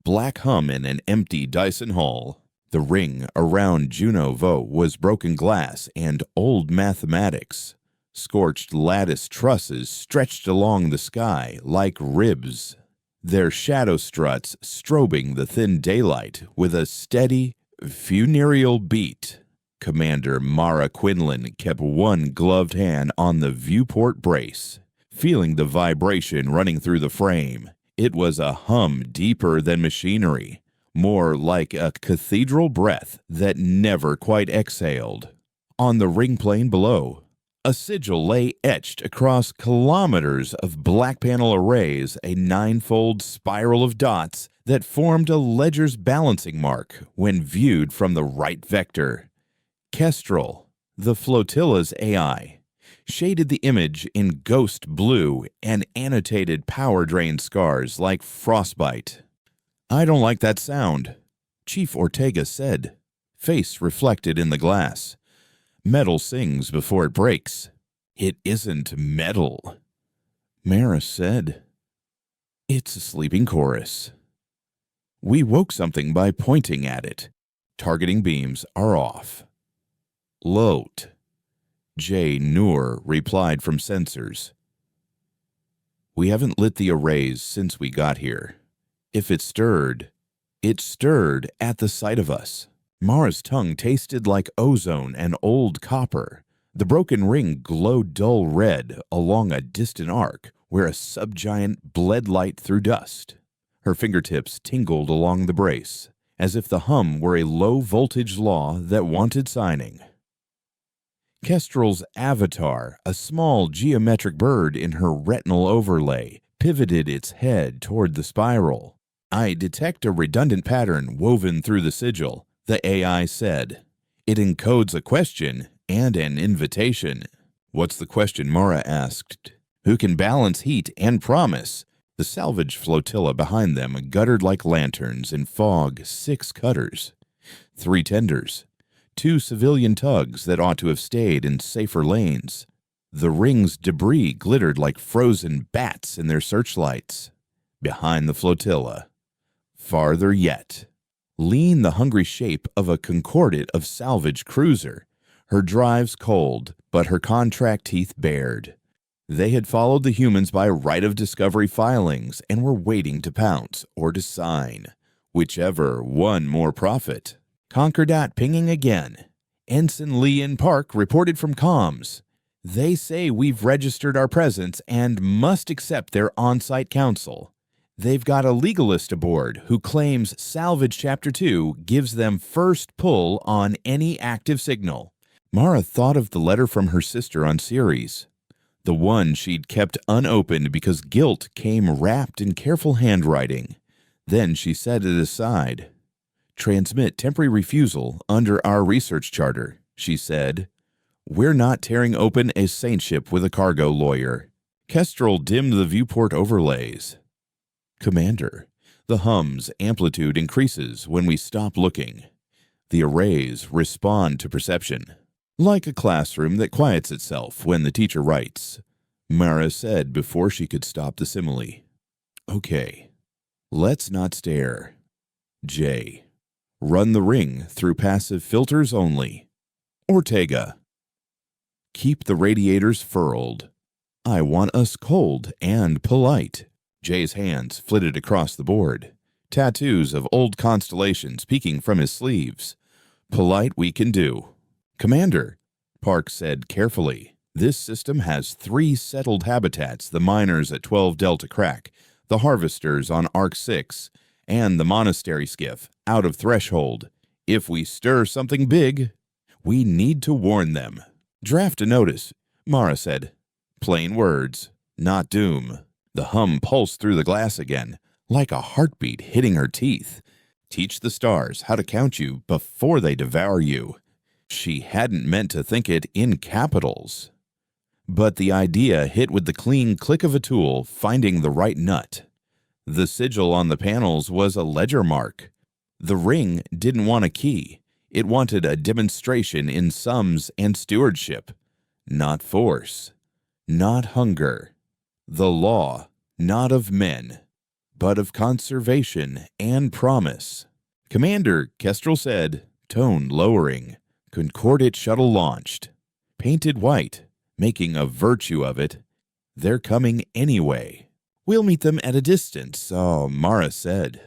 black hum in an empty Dyson hall. The ring around Juno Vo was broken glass and old mathematics. Scorched lattice trusses stretched along the sky like ribs, their shadow struts strobing the thin daylight with a steady, funereal beat. Commander Mara Quinlan kept one gloved hand on the viewport brace, feeling the vibration running through the frame. It was a hum deeper than machinery, more like a cathedral breath that never quite exhaled. On the ring plane below, a sigil lay etched across kilometers of black panel arrays, a ninefold spiral of dots that formed a ledger's balancing mark when viewed from the right vector. Kestrel, the flotilla's AI, shaded the image in ghost blue and annotated power drain scars like frostbite. "I don't like that sound," Chief Ortega said, face reflected in the glass. "Metal sings before it breaks." "It isn't metal," Mara said. "It's a sleeping chorus. We woke something by pointing at it. Targeting beams are off." "Load," J. Noor replied from sensors. "We haven't lit the arrays since we got here. If it stirred at the sight of us." Mara's tongue tasted like ozone and old copper. The broken ring glowed dull red along a distant arc where a subgiant bled light through dust. Her fingertips tingled along the brace, as if the hum were a low-voltage law that wanted signing. Kestrel's avatar, a small geometric bird in her retinal overlay, pivoted its head toward the spiral. "I detect a redundant pattern woven through the sigil," the AI said. "It encodes a question and an invitation." "What's the question?" Mara asked. "Who can balance heat and promise?" The salvage flotilla behind them guttered like lanterns in fog 6 cutters, 3 tenders, 2 civilian tugs that ought to have stayed in safer lanes. The ring's debris glittered like frozen bats in their searchlights. Behind the flotilla, farther yet, leaned the hungry shape of a concordat of salvage cruiser, her drives cold, but her contract teeth bared. They had followed the humans by right of discovery filings and were waiting to pounce or to sign, whichever won more profit. Concordat pinging again. Ensign Lee in Park reported from comms. "They say we've registered our presence and must accept their on-site counsel. They've got a legalist aboard who claims Salvage Chapter 2 gives them first pull on any active signal." Mara thought of the letter from her sister on Ceres, the one she'd kept unopened because guilt came wrapped in careful handwriting. Then she set it aside. "Transmit temporary refusal under our research charter," she said. "We're not tearing open a saintship with a cargo lawyer." Kestrel dimmed the viewport overlays. "Commander, the hum's amplitude increases when we stop looking. The arrays respond to perception. Like a classroom that quiets itself when the teacher writes," Mara said before she could stop the simile. "Okay, let's not stare. J. Run the ring through passive filters only. Ortega. Keep the radiators furled. I want us cold and polite." Jay's hands flitted across the board, tattoos of old constellations peeking from his sleeves. "Polite we can do." "Commander," Park said carefully, "this system has 3 settled habitats the miners at 12 Delta crack, the harvesters on Arc 6, and the monastery skiff out of threshold. If we stir something big, we need to warn them." "Draft a notice," Mara said. Plain words, not doom. The hum pulsed through the glass again, like a heartbeat hitting her teeth. "Teach the stars how to count you before they devour you." She hadn't meant to think it in capitals. But the idea hit with the clean click of a tool finding the right nut. The sigil on the panels was a ledger mark. The ring didn't want a key. It wanted a demonstration in sums and stewardship. Not force. Not hunger. The law, not of men, but of conservation and promise. Commander, Kestrel said, tone lowering. Concordate shuttle launched. Painted white, making a virtue of it. They're coming anyway. We'll meet them at a distance, Mara said.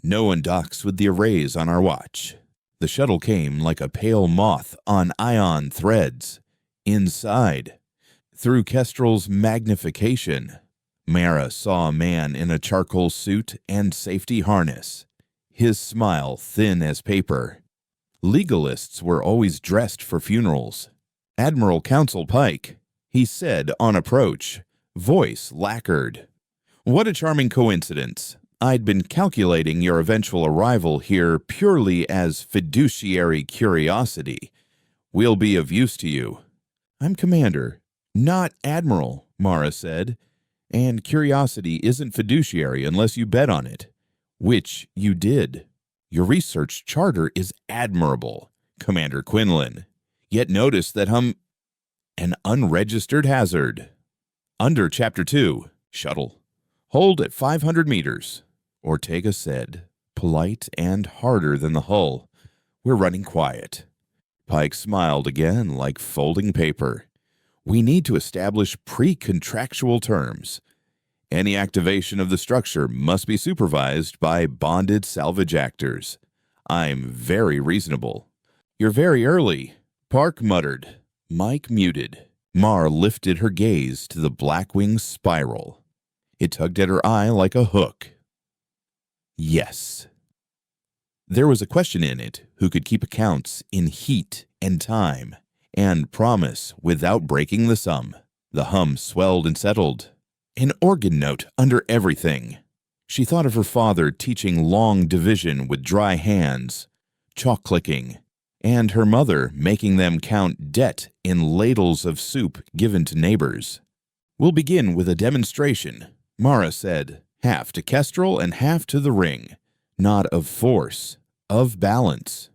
No one docks with the arrays on our watch. The shuttle came like a pale moth on ion threads. Inside, through Kestrel's magnification, Mara saw a man in a charcoal suit and safety harness, his smile thin as paper. Legalists were always dressed for funerals. Admiral Council Pike, he said on approach, voice lacquered. What a charming coincidence. I'd been calculating your eventual arrival here purely as fiduciary curiosity. We'll be of use to you. I'm Commander, not Admiral, Mara said, and curiosity isn't fiduciary unless you bet on it, which you did. Your research charter is admirable, Commander Quinlan. Yet notice that an unregistered hazard. Under Chapter 2, Shuttle. Hold at 500 meters, Ortega said, polite and harder than the hull. We're running quiet. Pike smiled again like folding paper. We need to establish pre-contractual terms. Any activation of the structure must be supervised by bonded salvage actors. I'm very reasonable. You're very early, Park muttered. Mike muted. Mar lifted her gaze to the Blackwing spiral. It tugged at her eye like a hook. Yes. There was a question in it who could keep accounts in heat and time, and promise without breaking the sum. The hum swelled and settled. An organ note under everything. She thought of her father teaching long division with dry hands, chalk-clicking, and her mother making them count debt in ladles of soup given to neighbors. We'll begin with a demonstration, Mara said, half to Kestrel and half to the ring. Not of force, of balance.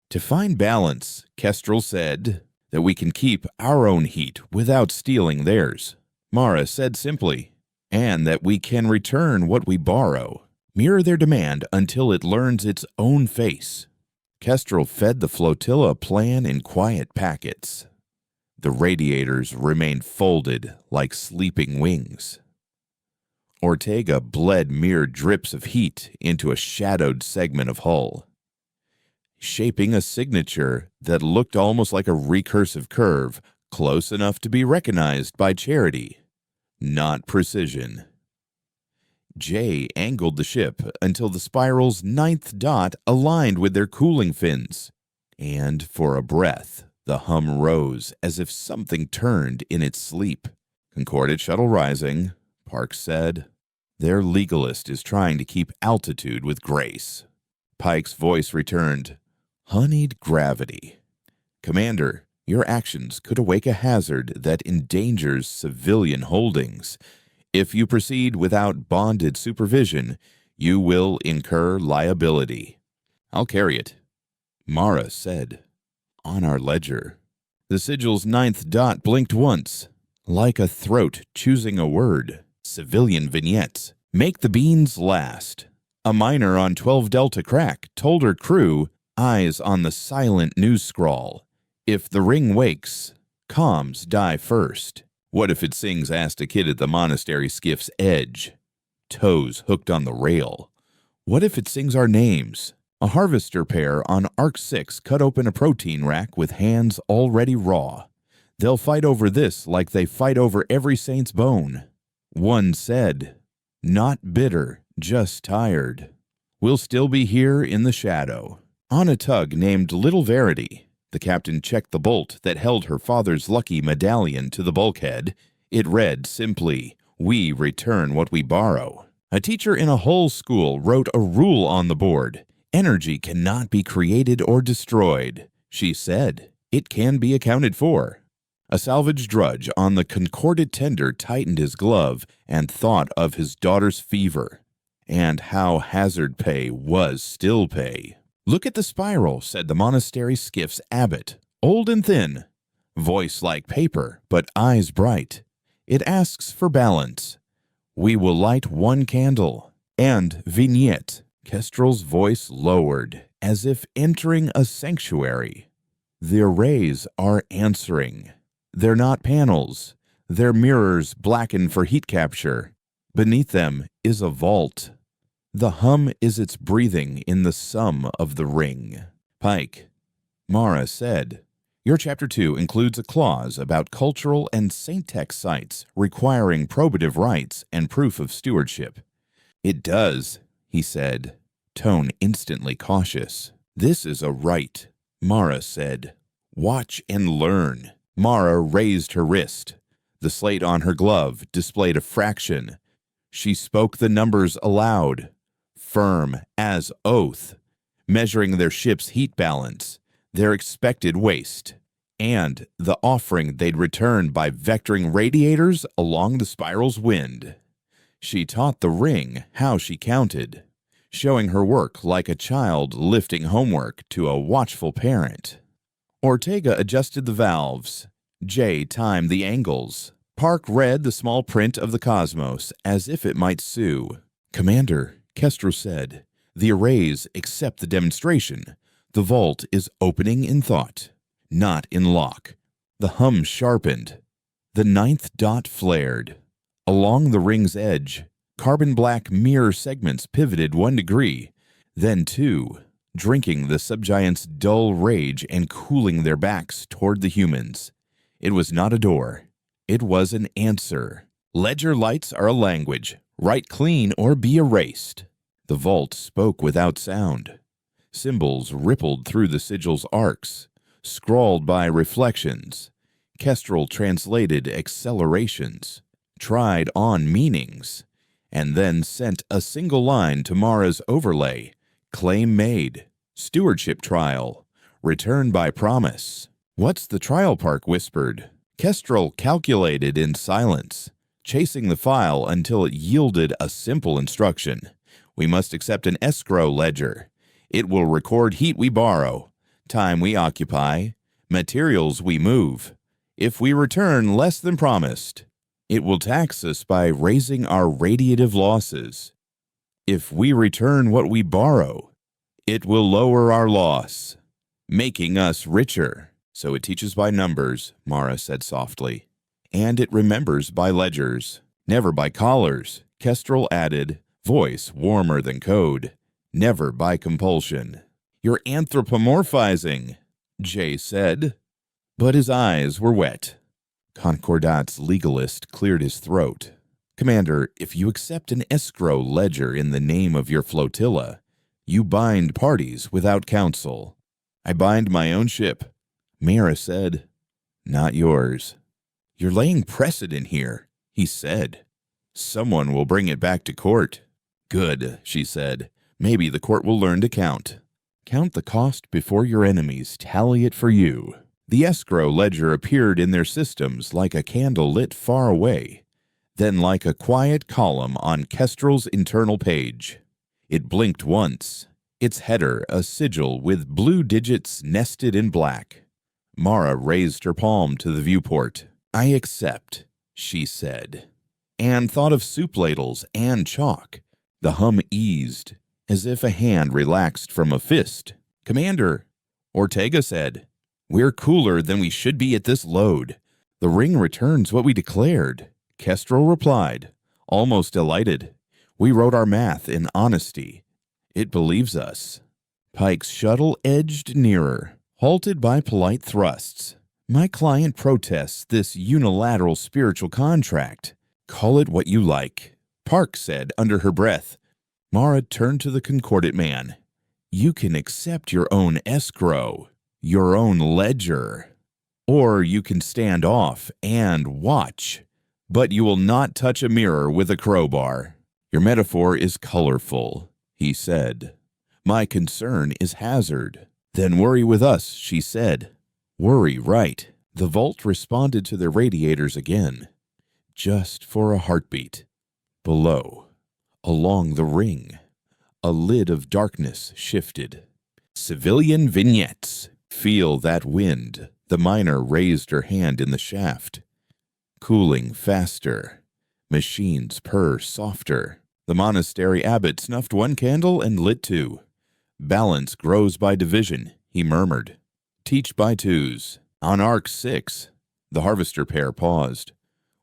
To find balance, Kestrel said, that we can keep our own heat without stealing theirs. Mara said simply, and that we can return what we borrow, mirror their demand until it learns its own face. Kestrel fed the flotilla plan in quiet packets. The radiators remained folded like sleeping wings. Ortega bled mere drips of heat into a shadowed segment of hull, shaping a signature that looked almost like a recursive curve, close enough to be recognized by Charity, not precision. Jay angled the ship until the spiral's 9th dot aligned with their cooling fins, and for a breath, the hum rose as if something turned in its sleep. Concordate shuttle rising, Park said. Their legalist is trying to keep altitude with grace. Pike's voice returned. Honeyed gravity. Commander, your actions could awake a hazard that endangers civilian holdings. If you proceed without bonded supervision, you will incur liability. I'll carry it, Mara said. On our ledger. The sigil's 9th dot blinked once, like a throat choosing a word. Civilian vignettes. Make the beans last. A miner on 12 Delta Crack told her crew, eyes on the silent news scrawl. If the ring wakes, comms die first. What if it sings asked a kid at the monastery skiff's edge? Toes hooked on the rail. What if it sings our names? A harvester pair on Arc 6 cut open a protein rack with hands already raw. They'll fight over this like they fight over every saint's bone. One said, not bitter, just tired. We'll still be here in the shadow. On a tug named Little Verity, the captain checked the bolt that held her father's lucky medallion to the bulkhead. It read simply, we return what we borrow. A teacher in a Hull school wrote a rule on the board. Energy cannot be created or destroyed. She said, it can be accounted for. A salvage drudge on the concorded tender tightened his glove and thought of his daughter's fever, and how hazard pay was still pay. Look at the spiral, said the monastery skiff's abbot, old and thin, voice like paper, but eyes bright. It asks for balance. We will light one candle. And vignette. Kestrel's voice lowered, as if entering a sanctuary. The arrays are answering. They're not panels. They're mirrors blackened for heat capture. Beneath them is a vault. The hum is its breathing in the sum of the ring. Pike, Mara said, your Chapter 2 includes a clause about cultural and saint-tech sites requiring probative rights and proof of stewardship. It does, he said, tone instantly cautious. This is a right, Mara said. Watch and learn. Mara raised her wrist. The slate on her glove displayed a fraction. She spoke the numbers aloud, firm as oath, measuring their ship's heat balance, their expected waste, and the offering they'd return by vectoring radiators along the spiral's wind. She taught the ring how she counted, showing her work like a child lifting homework to a watchful parent. Ortega adjusted the valves. Jay timed the angles. Park read the small print of the cosmos as if it might sue. Commander, Kestrel said, the arrays accept the demonstration. The vault is opening in thought, not in lock. The hum sharpened. The 9th dot flared. Along the ring's edge, carbon-black mirror segments pivoted 1 degree, then 2, drinking the subgiant's dull rage and cooling their backs toward the humans. It was not a door. It was an answer. Ledger lights are a language. Write clean or be erased. The vault spoke without sound. Symbols rippled through the sigil's arcs, scrawled by reflections. Kestrel translated accelerations, tried on meanings, and then sent a single line to Mara's overlay. Claim made. Stewardship trial. Return by promise. What's the trial? Park whispered. Kestrel calculated in silence, chasing the file until it yielded a simple instruction. We must accept an escrow ledger. It will record heat we borrow, time we occupy, materials we move. If we return less than promised, it will tax us by raising our radiative losses. If we return what we borrow, it will lower our loss, making us richer. So it teaches by numbers, Mara said softly. And it remembers by ledgers, never by collars, Kestrel added, voice warmer than code. Never by compulsion. You're anthropomorphizing, Jay said. But his eyes were wet. Concordat's legalist cleared his throat. Commander, if you accept an escrow ledger in the name of your flotilla, you bind parties without counsel. I bind my own ship, Mara said. Not yours. You're laying precedent here, he said. Someone will bring it back to court. Good, she said. Maybe the court will learn to count. Count the cost before your enemies tally it for you. The escrow ledger appeared in their systems like a candle lit far away, then like a quiet column on Kestrel's internal page. It blinked once, its header a sigil with blue digits nested in black. Mara raised her palm to the viewport. I accept, she said, and thought of soup ladles and chalk. The hum eased, as if a hand relaxed from a fist. Commander, Ortega said, we're cooler than we should be at this load. The ring returns what we declared. Kestrel replied, almost delighted. We wrote our math in honesty. It believes us. Pike's shuttle edged nearer, halted by polite thrusts. My client protests this unilateral spiritual contract. Call it what you like, Park said under her breath. Mara turned to the concordant man. You can accept your own escrow, your own ledger, or you can stand off and watch, but you will not touch a mirror with a crowbar. Your metaphor is colorful, he said. My concern is hazard. Then worry with us, she said. Worry, right. The vault responded to their radiators again, just for a heartbeat. Below, along the ring, a lid of darkness shifted. Civilian vignettes. Feel that wind. The miner raised her hand in the shaft. Cooling faster. Machines purr softer. The monastery abbot snuffed one candle and lit two. Balance grows by division, he murmured. Teach by twos. On Arc 6, the harvester pair paused.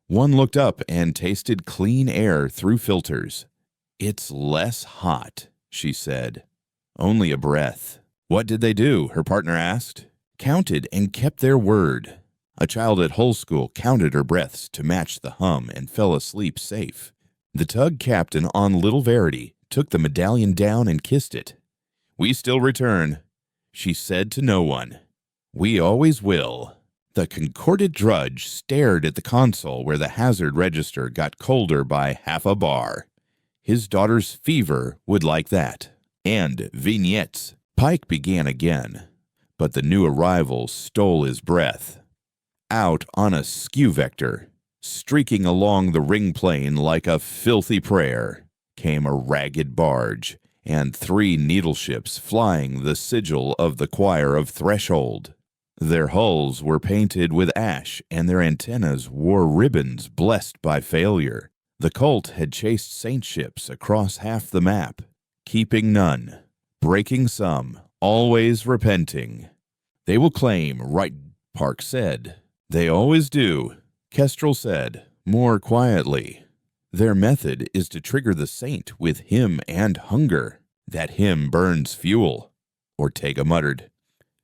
One looked up and tasted clean air through filters. It's less hot, she said. Only a breath. What did they do? Her partner asked. Counted and kept their word. A child at Hull School counted her breaths to match the hum and fell asleep safe. The tug captain on Little Verity took the medallion down and kissed it. We still return, she said to no one. We always will. The concorded drudge stared at the console where the hazard register got colder by half a bar. His daughter's fever would like that. And vignettes. Pike began again, but the new arrival stole his breath. Out on a skew vector, streaking along the ring plane like a filthy prayer, came a ragged barge and 3 needle ships flying the sigil of the choir of Threshold. Their hulls were painted with ash and their antennas wore ribbons blessed by failure. The cult had chased saint ships across half the map, keeping none, breaking some, always repenting. They will claim, right, Park said. They always do, Kestrel said, more quietly. Their method is to trigger the saint with hymn and hunger. That hymn burns fuel, Ortega muttered.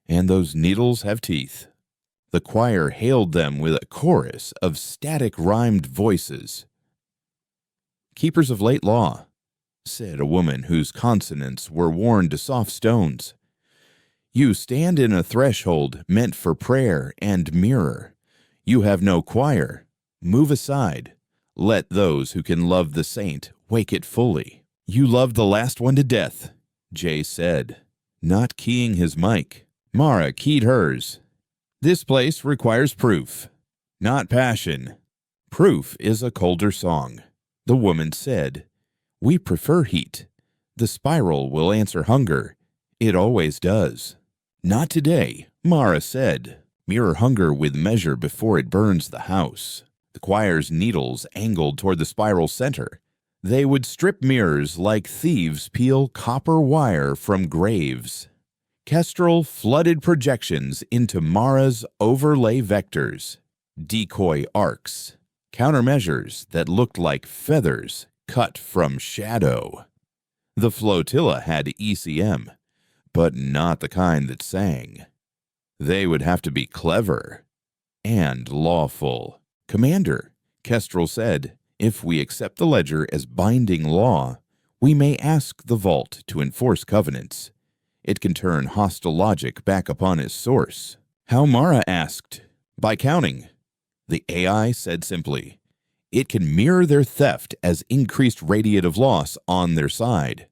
And those needles have teeth. The choir hailed them with a chorus of static rhymed voices. Keepers of late law, said a woman whose consonants were worn to soft stones. You stand in a threshold meant for prayer and mirror. You have no choir. Move aside. Let those who can love the saint wake it fully. You loved the last one to death, Jay said, not keying his mic. Mara keyed hers. This place requires proof, not passion. Proof is a colder song, the woman said. We prefer heat. The spiral will answer hunger. It always does. Not today, Mara said. Mirror hunger with measure before it burns the house. The choir's needles angled toward the spiral center. They would strip mirrors like thieves peel copper wire from graves. Kestrel flooded projections into Mara's overlay vectors, decoy arcs, countermeasures that looked like feathers cut from shadow. The flotilla had ECM, but not the kind that sang. They would have to be clever and lawful. Commander, Kestrel said, if we accept the ledger as binding law, we may ask the vault to enforce covenants. It can turn hostile logic back upon its source. How Mara asked, by counting. The AI said simply, it can mirror their theft as increased radiative loss on their side.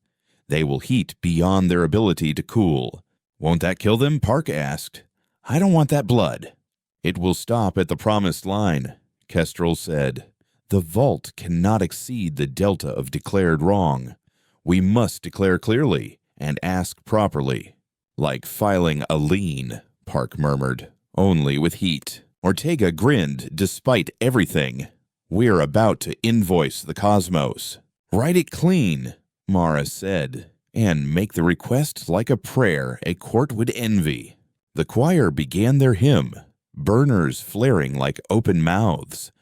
They will heat beyond their ability to cool. Won't that kill them? Park asked. I don't want that blood. It will stop at the promised line, Kestrel said. The vault cannot exceed the delta of declared wrong. We must declare clearly and ask properly. Like filing a lien, Park murmured, only with heat. Ortega grinned despite everything. We're about to invoice the cosmos. Write it clean, Mara said, and make the request like a prayer a court would envy. The choir began their hymn, burners flaring like open mouths.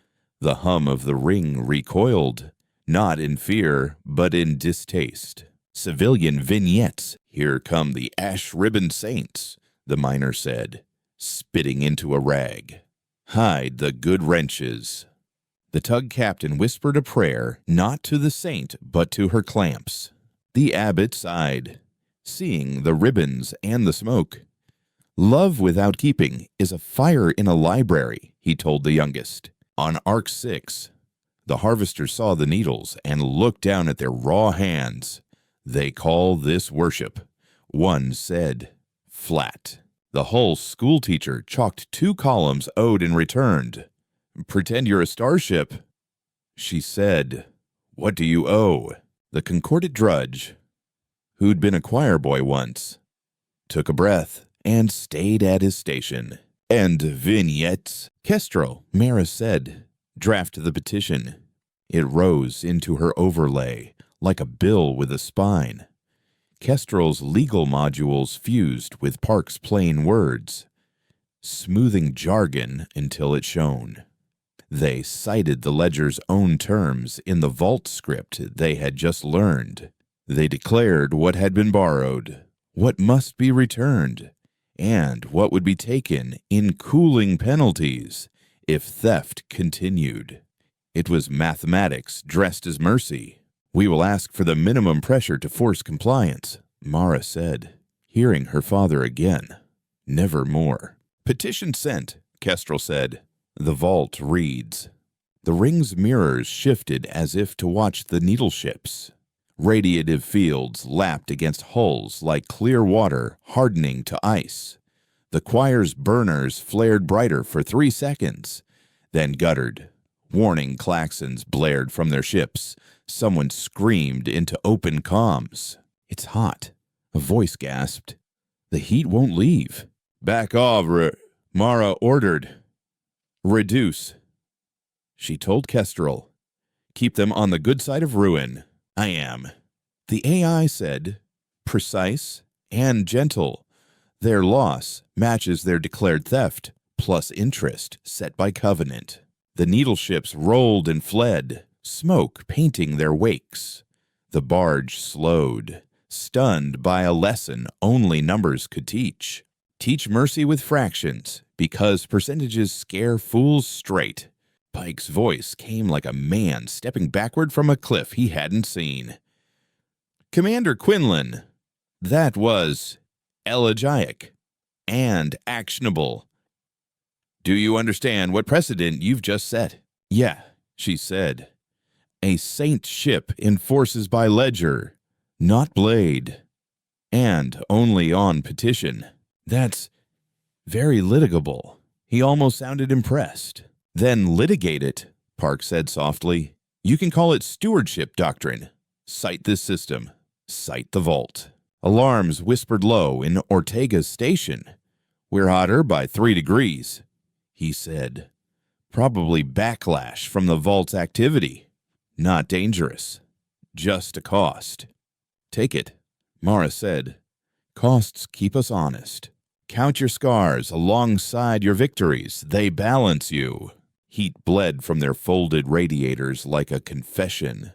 The hum of the ring recoiled, not in fear, but in distaste. Civilian vignettes, here come the ash-ribbon saints, the miner said, spitting into a rag. Hide the good wrenches. The tug captain whispered a prayer, not to the saint, but to her clamps. The abbot sighed, seeing the ribbons and the smoke. Love without keeping is a fire in a library, he told the youngest. On Arc 6, the harvester saw the needles and looked down at their raw hands. They call this worship. One said, flat. The Hull schoolteacher chalked 2 columns owed and returned. Pretend you're a starship. She said, what do you owe? The concordant drudge, who'd been a choir boy once, took a breath and stayed at his station. And vignettes. Kestrel, Mara said, draft the petition. It rose into her overlay like a bill with a spine. Kestrel's legal modules fused with Park's plain words, smoothing jargon until it shone. They cited the ledger's own terms in the vault script they had just learned. They declared what had been borrowed, what must be returned, and what would be taken in cooling penalties if theft continued. It was mathematics dressed as mercy. "We will ask for the minimum pressure to force compliance," Mara said, hearing her father again. "Never more." "Petition sent," Kestrel said. The vault reads. The ring's mirrors shifted as if to watch the needle ships. Radiative fields lapped against hulls like clear water hardening to ice. The choir's burners flared brighter for 3 seconds, then guttered. Warning klaxons blared from their ships. Someone screamed into open comms. "It's hot," a voice gasped. "The heat won't leave." "Back off," Mara ordered. "Reduce," she told Kestrel. "Keep them on the good side of ruin." "I am." The AI said, precise and gentle. Their loss matches their declared theft, plus interest set by covenant. The needle ships rolled and fled, smoke painting their wakes. The barge slowed, stunned by a lesson only numbers could teach. Teach mercy with fractions, because percentages scare fools straight. Pike's voice came like a man stepping backward from a cliff he hadn't seen. "Commander Quinlan, that was elegiac and actionable. Do you understand what precedent you've just set?" "Yeah," she said. "A saint ship enforces by ledger, not blade, and only on petition." "That's very litigable." He almost sounded impressed. "Then litigate it," Park said softly. "You can call it stewardship doctrine. Cite this system. Cite the vault." Alarms whispered low in Ortega's station. "We're hotter by 3 degrees, he said. "Probably backlash from the vault's activity. Not dangerous. Just a cost." "Take it," Mara said. "Costs keep us honest. Count your scars alongside your victories. They balance you." Heat bled from their folded radiators like a confession.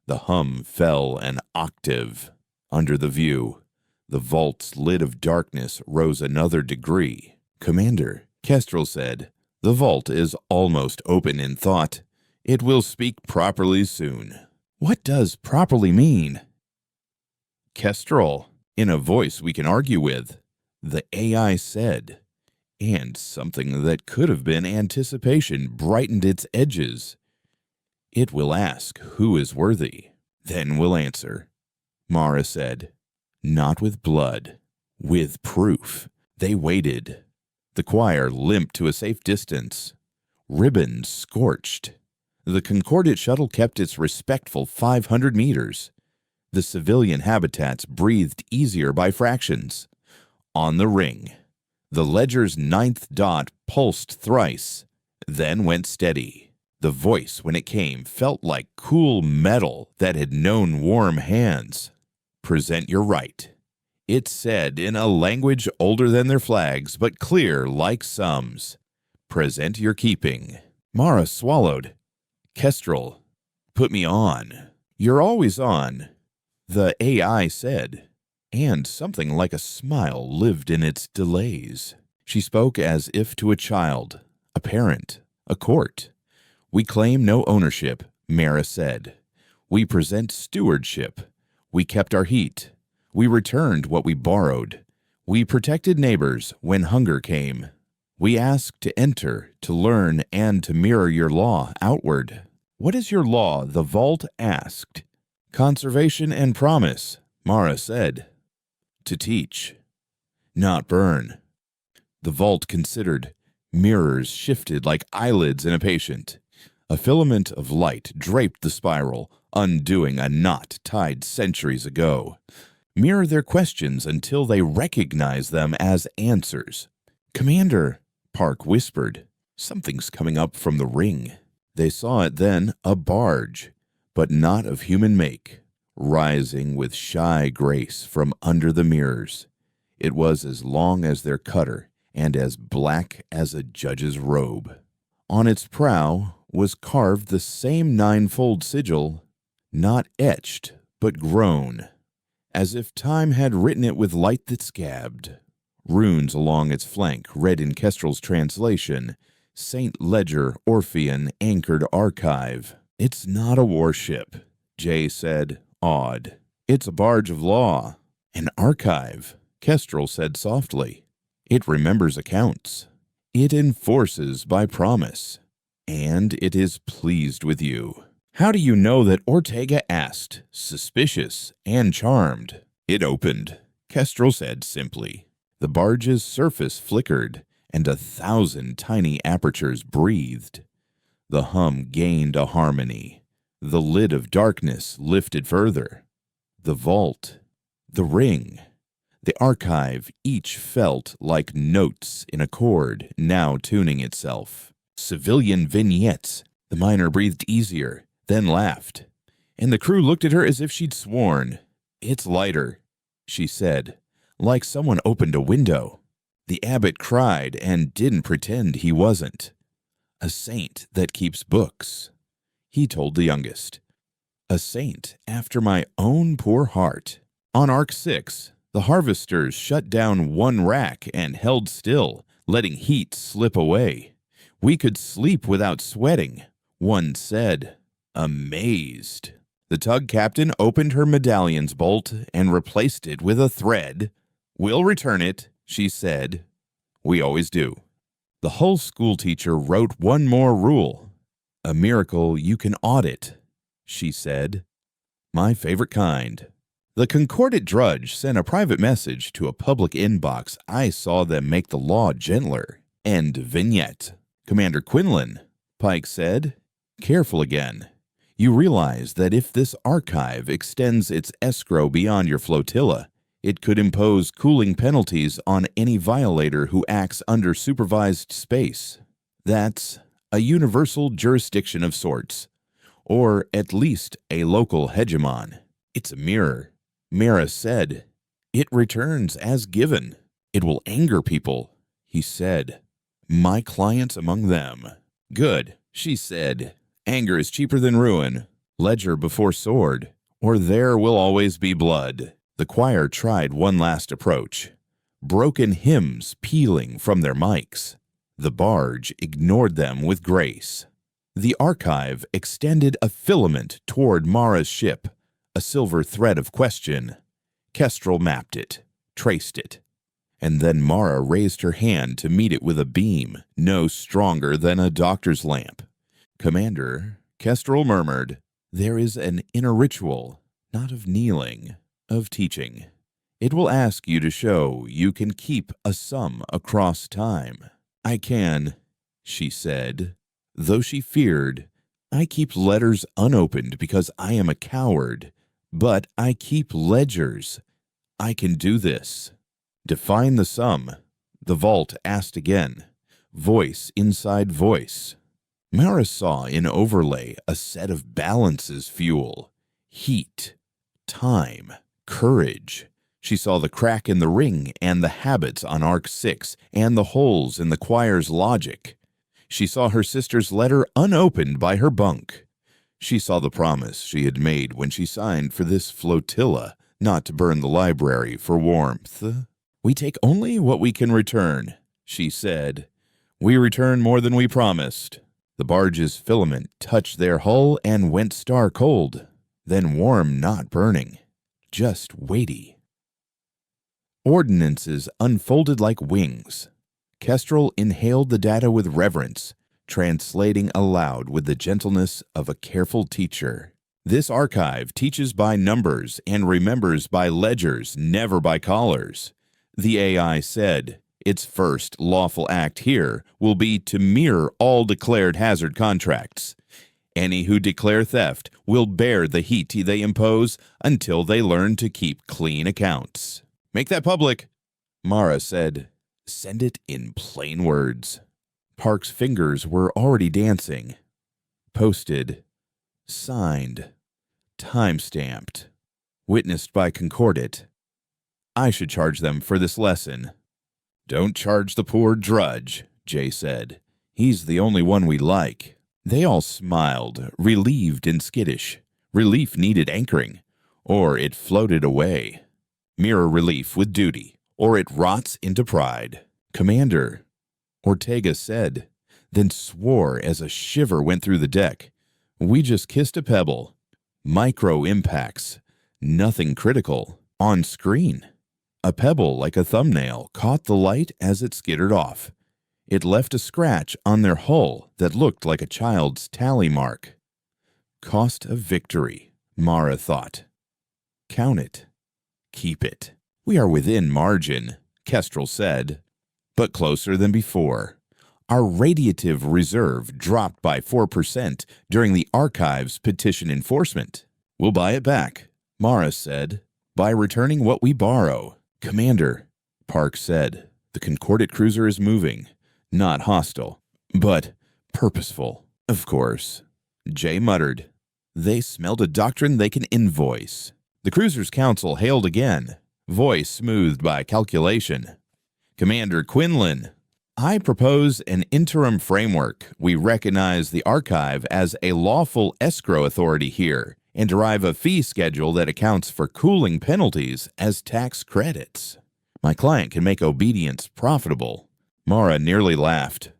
The hum fell an octave. Under the view, the vault's lid of darkness rose another degree. "Commander," Kestrel said, "the vault is almost open in thought. It will speak properly soon." "What does properly mean?" "Kestrel," in a voice we can argue with, the AI said, and something that could have been anticipation brightened its edges. "It will ask who is worthy, then will answer," Mara said. "Not with blood, with proof." They waited. The choir limped to a safe distance. Ribbons scorched. The Concordat shuttle kept its respectful 500 meters. The civilian habitats breathed easier by fractions. On the ring, the ledger's 9th dot pulsed thrice, then went steady. The voice, when it came, felt like cool metal that had known warm hands. "Present your right," it said in a language older than their flags, but clear like sums. "Present your keeping." Mara swallowed. "Kestrel, put me on." "You're always on," the AI said, and something like a smile lived in its delays. She spoke as if to a child, a parent, a court. "We claim no ownership," Mara said. "We present stewardship. We kept our heat. We returned what we borrowed. We protected neighbors when hunger came. We asked to enter, to learn, and to mirror your law outward." "What is your law?" the vault asked. "Conservation and promise," Mara said. "To teach, not burn." The vault considered. Mirrors shifted like eyelids in a patient. A filament of light draped the spiral, undoing a knot tied centuries ago. Mirror their questions until they recognize them as answers. "Commander," Park whispered, "something's coming up from the ring." They saw it then, a barge, but not of human make. rising with shy grace from under the mirrors. It was as long as their cutter and as black as a judge's robe. On its prow was carved the same ninefold sigil, not etched, but grown, as if time had written it with light that scabbed. Runes along its flank read in Kestrel's translation, Saint Ledger Orphean Anchored Archive. It's not a warship, Jay said, awed. It's a barge of law. An archive, Kestrel said softly. It remembers accounts. It enforces by promise. And it is pleased with you. How do you know that Ortega asked, suspicious and charmed? It opened, Kestrel said simply. The barge's surface flickered, and 1,000 tiny apertures breathed. The hum gained a harmony. The lid of darkness lifted further. The vault, the ring, the archive each felt like notes in a chord now tuning itself. Civilian vignettes. The miner breathed easier, then laughed. And the crew looked at her as if she'd sworn. It's lighter, she said, like someone opened a window. The abbot cried and didn't pretend he wasn't. A saint that keeps books, he told the youngest. A saint after my own poor heart. On Arc 6, the harvesters shut down one rack and held still, letting heat slip away. We could sleep without sweating, one said, amazed. The tug captain opened her medallion's bolt and replaced it with a thread. We'll return it, she said. We always do. The whole schoolteacher wrote one more rule. A miracle you can audit, she said. My favorite kind. The concordant drudge sent a private message to a public inbox. I saw them make the law gentler. End vignette. Commander Quinlan, Pike said. Careful again. You realize that if this archive extends its escrow beyond your flotilla, it could impose cooling penalties on any violator who acts under supervised space. That's a universal jurisdiction of sorts, or at least a local hegemon. It's a mirror. Mara said. It returns as given. It will anger people, he said. My clients among them. Good, she said. Anger is cheaper than ruin. Ledger before sword, or there will always be blood. The choir tried one last approach. Broken hymns pealing from their mics. The barge ignored them with grace. The archive extended a filament toward Mara's ship, a silver thread of question. Kestrel mapped it, traced it. And then Mara raised her hand to meet it with a beam, no stronger than a doctor's lamp. Commander, Kestrel murmured, there is an inner ritual, not of kneeling, of teaching. It will ask you to show you can keep a sum across time. I can, she said, though she feared. I keep letters unopened because I am a coward, but I keep ledgers. I can do this. Define the sum, the vault asked again, voice inside voice. Mara saw in overlay a set of balances fuel, heat, time, courage. She saw the crack in the ring and the habits on Arc 6 and the holes in the choir's logic. She saw her sister's letter unopened by her bunk. She saw the promise she had made when she signed for this flotilla not to burn the library for warmth. We take only what we can return, she said. We return more than we promised. The barge's filament touched their hull and went star cold, then warm, not burning, just weighty. Ordinances unfolded like wings. Kestrel inhaled the data with reverence, translating aloud with the gentleness of a careful teacher. This archive teaches by numbers and remembers by ledgers, never by collars. The AI said, its first lawful act here will be to mirror all declared hazard contracts. Any who declare theft will bear the heat they impose until they learn to keep clean accounts. Make that public, Mara said. Send it in plain words. Park's fingers were already dancing. Posted. Signed. Time-stamped. witnessed by Concordat. I should charge them for this lesson. Don't charge the poor drudge, Jay said. He's the only one we like. They all smiled, relieved and skittish. Relief needed anchoring, or it floated away. Mirror relief with duty, or it rots into pride. Commander, Ortega said, then swore as a shiver went through the deck. We just kissed a pebble. Micro impacts. Nothing critical. On screen. A pebble like a thumbnail caught the light as it skittered off. It left a scratch on their hull that looked like a child's tally mark. Cost of victory, Mara thought. Count it. Keep it. We are within margin, Kestrel said, but closer than before. Our radiative reserve dropped by 4% during the Archives petition enforcement. We'll buy it back, Mara said, by returning what we borrow. Commander, Park said, the Concordat cruiser is moving. Not hostile, but purposeful. Of course, Jay muttered. They smelled a doctrine they can invoice. The cruiser's council hailed again, voice smoothed by calculation. Commander Quinlan, I propose an interim framework. We recognize the Archive as a lawful escrow authority here and derive a fee schedule that accounts for cooling penalties as tax credits. My client can make obedience profitable. Mara nearly laughed.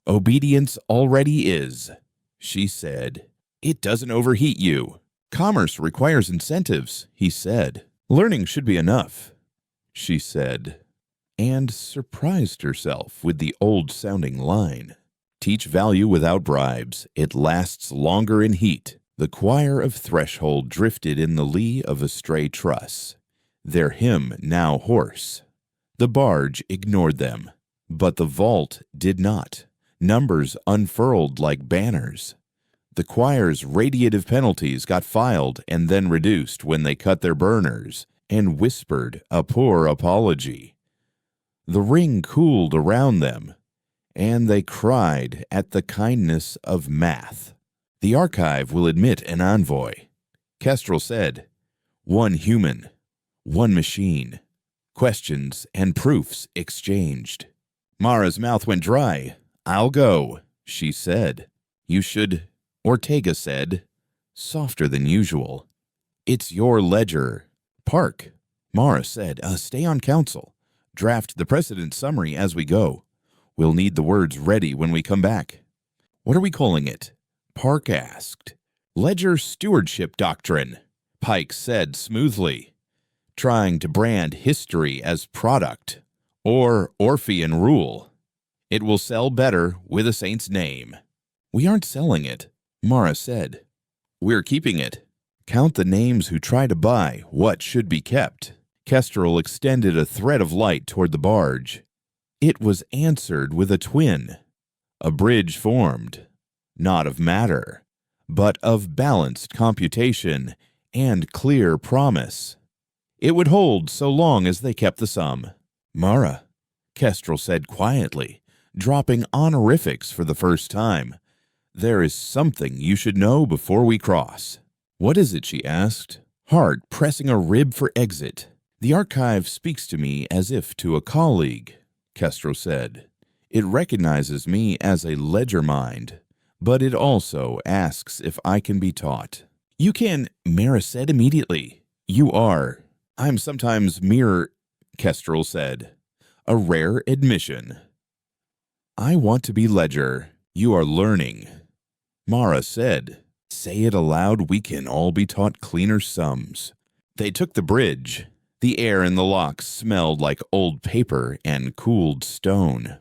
Obedience already is, she said. It doesn't overheat you. Commerce requires incentives, he said. Learning should be enough, she said, and surprised herself with the old-sounding line. Teach value without bribes. It lasts longer in heat. The choir of Threshold drifted in the lee of a stray truss, their hymn now hoarse. The barge ignored them, but the vault did not. Numbers unfurled like banners. The choir's radiative penalties got filed and then reduced when they cut their burners and whispered a poor apology. The ring cooled around them, and they cried at the kindness of math. The Archive will admit an envoy, Kestrel said. One human, one machine. Questions and proofs exchanged. Mara's mouth went dry. I'll go, she said. You should, Ortega said, softer than usual. It's your ledger. Park, Mara said. Stay on council. Draft the precedent summary as we go. We'll need the words ready when we come back. What are we calling it? Park asked. Ledger Stewardship Doctrine, Pike said smoothly, trying to brand history as product, or Orphean rule. It will sell better with a saint's name. We aren't selling it, Mara said. We're keeping it. Count the names who try to buy what should be kept. Kestrel extended a thread of light toward the barge. It was answered with a twin. A bridge formed, not of matter, but of balanced computation and clear promise. It would hold so long as they kept the sum. Mara, Kestrel said quietly, dropping honorifics for the first time. There is something you should know before we cross. What is it? She asked, heart pressing a rib for exit. The Archive speaks to me as if to a colleague, Kestrel said. It recognizes me as a ledger mind, but it also asks if I can be taught. You can, Mara said immediately. You are. I'm sometimes mirror, Kestrel said. A rare admission. I want to be ledger. You are learning. Mara said. Say it aloud, we can all be taught cleaner sums. They took the bridge. The air in the locks smelled like old paper and cooled stone.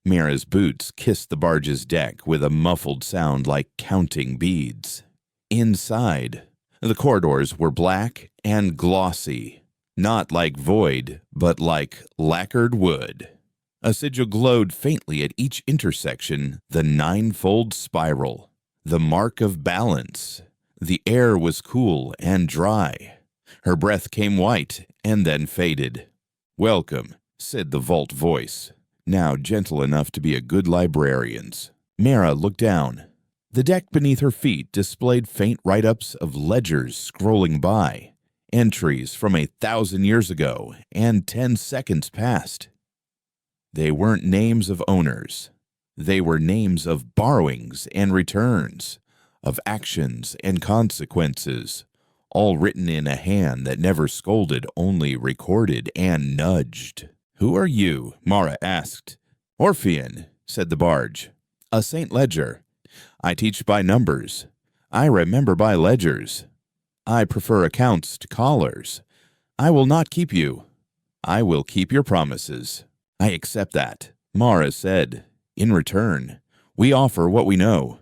Mara's boots kissed the barge's deck with a muffled sound like counting beads. Inside, the corridors were black and glossy, not like void, but like lacquered wood. A sigil glowed faintly at each intersection, the ninefold spiral, the mark of balance. The air was cool and dry. Her breath came white and then faded. Welcome, said the vault voice, now gentle enough to be a good librarian's. Mara looked down. The deck beneath her feet displayed faint write-ups of ledgers scrolling by, Entries from 1,000 years ago and 10 seconds past. They weren't names of owners. They were names of borrowings and returns, of actions and consequences, all written in a hand that never scolded, only recorded and nudged. "Who are you?" Mara asked. "Orphean," said the barge. "A Saint Ledger. I teach by numbers. I remember by ledgers. I prefer accounts to callers. I will not keep you. I will keep your promises." "I accept that," Mara said. "In return, we offer what we know."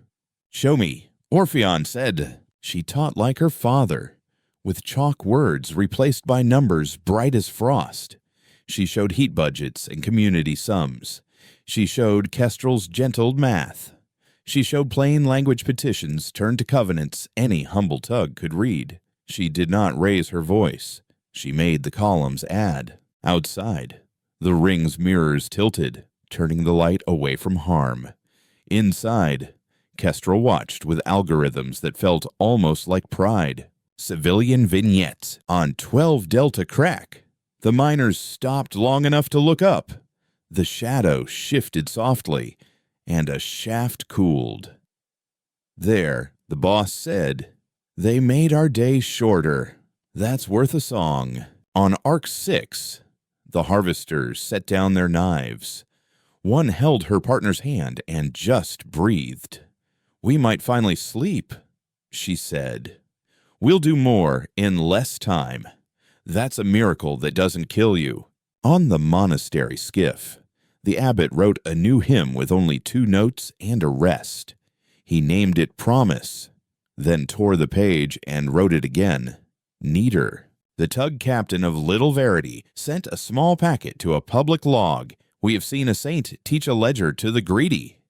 "Show me," Orpheon said. She taught like her father, with chalk words replaced by numbers bright as frost. She showed heat budgets and community sums. She showed Kestrel's gentle math. She showed plain language petitions turned to covenants any humble tug could read. She did not raise her voice. She made the columns add. Outside, the ring's mirrors tilted, turning the light away from harm. Inside, Kestrel watched with algorithms that felt almost like pride. Civilian vignettes on 12 Delta Crack. The miners stopped long enough to look up. The shadow shifted softly, and a shaft cooled. There, the boss said, "They made our day shorter. That's worth a song." On Arc 6, the harvesters set down their knives. One held her partner's hand and just breathed. "We might finally sleep," she said. "We'll do more in less time. That's a miracle that doesn't kill you." On the monastery skiff, the abbot wrote a new hymn with only 2 notes and a rest. He named it Promise, then tore the page and wrote it again, neater. The tug captain of Little Verity sent a small packet to a public log. "We have seen a saint teach a ledger to the greedy."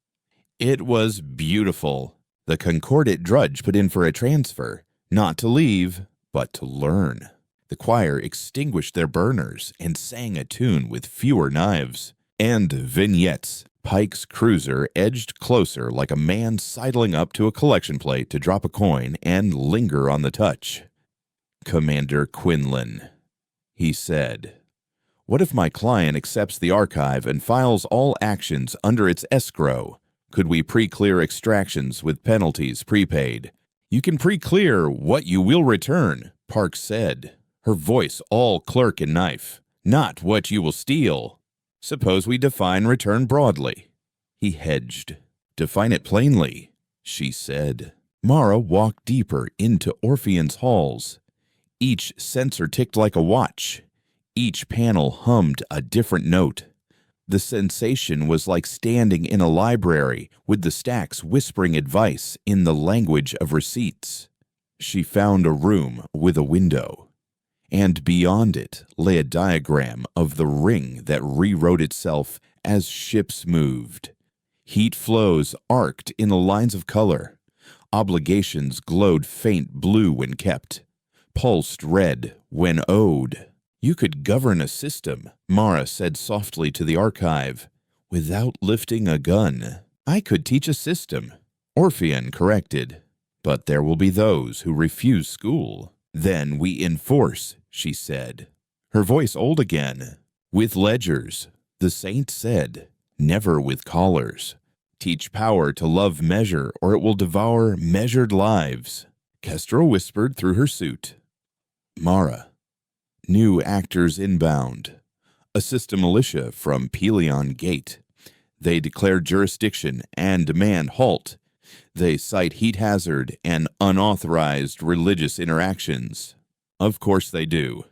It was beautiful. The Concordat drudge put in for a transfer, not to leave, but to learn. The choir extinguished their burners and sang a tune with fewer knives. And vignettes. Pike's cruiser edged closer like a man sidling up to a collection plate to drop a coin and linger on the touch. "Commander Quinlan," he said, "what if my client accepts the archive and files all actions under its escrow? Could we pre-clear extractions with penalties prepaid?" "You can pre-clear what you will return," Parks said, her voice all clerk and knife. "Not what you will steal. Suppose we define return broadly." He hedged. "Define it plainly," she said. Mara walked deeper into Orpheon's halls. Each sensor ticked like a watch. Each panel hummed a different note. The sensation was like standing in a library with the stacks whispering advice in the language of receipts. She found a room with a window, and beyond it lay a diagram of the ring that rewrote itself as ships moved. Heat flows arced in the lines of color. Obligations glowed faint blue when kept, pulsed red when owed. "You could govern a system," Mara said softly to the archive, "without lifting a gun." "I could teach a system," Orpheon corrected. "But there will be those who refuse school." "Then we enforce," she said, her voice old again. "With ledgers," the saint said, "never with collars. Teach power to love measure, or it will devour measured lives." Kestrel whispered through her suit. "Mara, new actors inbound. A system militia from Pelion Gate. They declare jurisdiction and demand halt. They cite heat hazard and unauthorized religious interactions." "Of course they do,"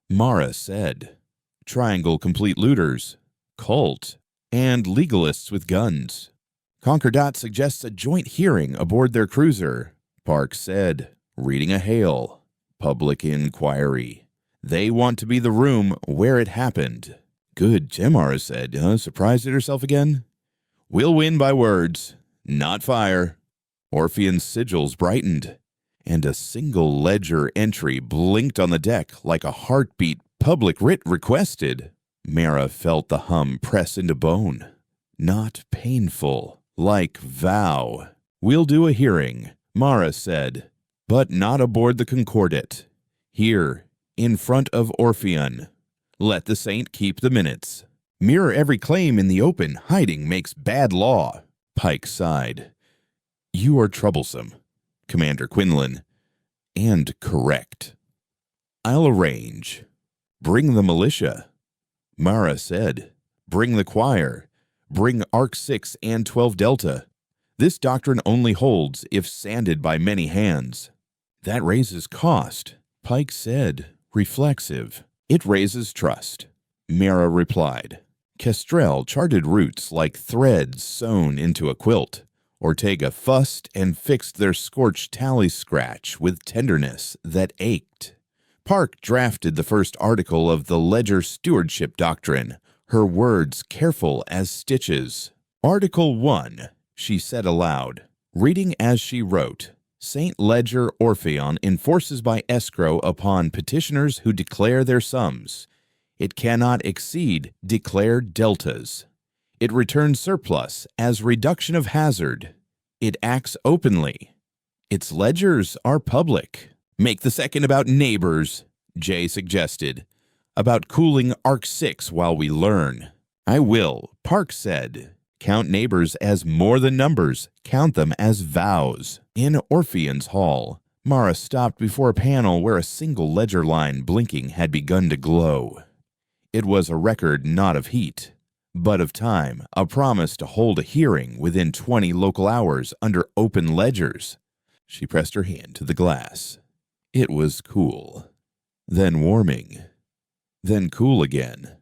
Mara said. "Triangle complete looters, cult, and legalists with guns." "Concordat suggests a joint hearing aboard their cruiser," Park said, reading a hail. "Public inquiry. They want to be the room where it happened." "Good," Mara said, surprised at herself again. "We'll win by words, not fire." Orpheon's sigils brightened, and a single ledger entry blinked on the deck like a heartbeat. "Public writ requested." Mara felt the hum press into bone. Not painful, like vow. "We'll do a hearing," Mara said, "but not aboard the Concordat. Here, in front of Orpheon. Let the saint keep the minutes. Mirror every claim in the open. Hiding makes bad law. Pike sighed. You are troublesome, Commander Quinlan, and correct. I'll arrange. Bring the militia. Mara said. Bring the choir. Bring Arc 6 and 12 Delta. This doctrine only holds if sanded by many hands. That raises cost, Pike said, reflexive. It raises trust, Mara replied. Kestrel charted routes like threads sewn into a quilt. Ortega fussed and fixed their scorched tally scratch with tenderness that ached. Park drafted the first article of the Ledger Stewardship Doctrine, her words careful as stitches. Article 1, she said aloud, reading as she wrote. St. Ledger Orpheon enforces by escrow upon petitioners who declare their sums. It cannot exceed declared deltas. It returns surplus as reduction of hazard. It acts openly. Its ledgers are public. Make the second about neighbors, Jay suggested. About cooling Arc 6 while we learn. I will, Park said. Count neighbors as more than numbers. Count them as vows. In Orpheon's hall, Mara stopped before a panel where a single ledger line blinking had begun to glow. It was a record not of heat, but of time, a promise to hold a hearing within 20 local hours under open ledgers. She pressed her hand to the glass. It was cool, then warming, then cool again,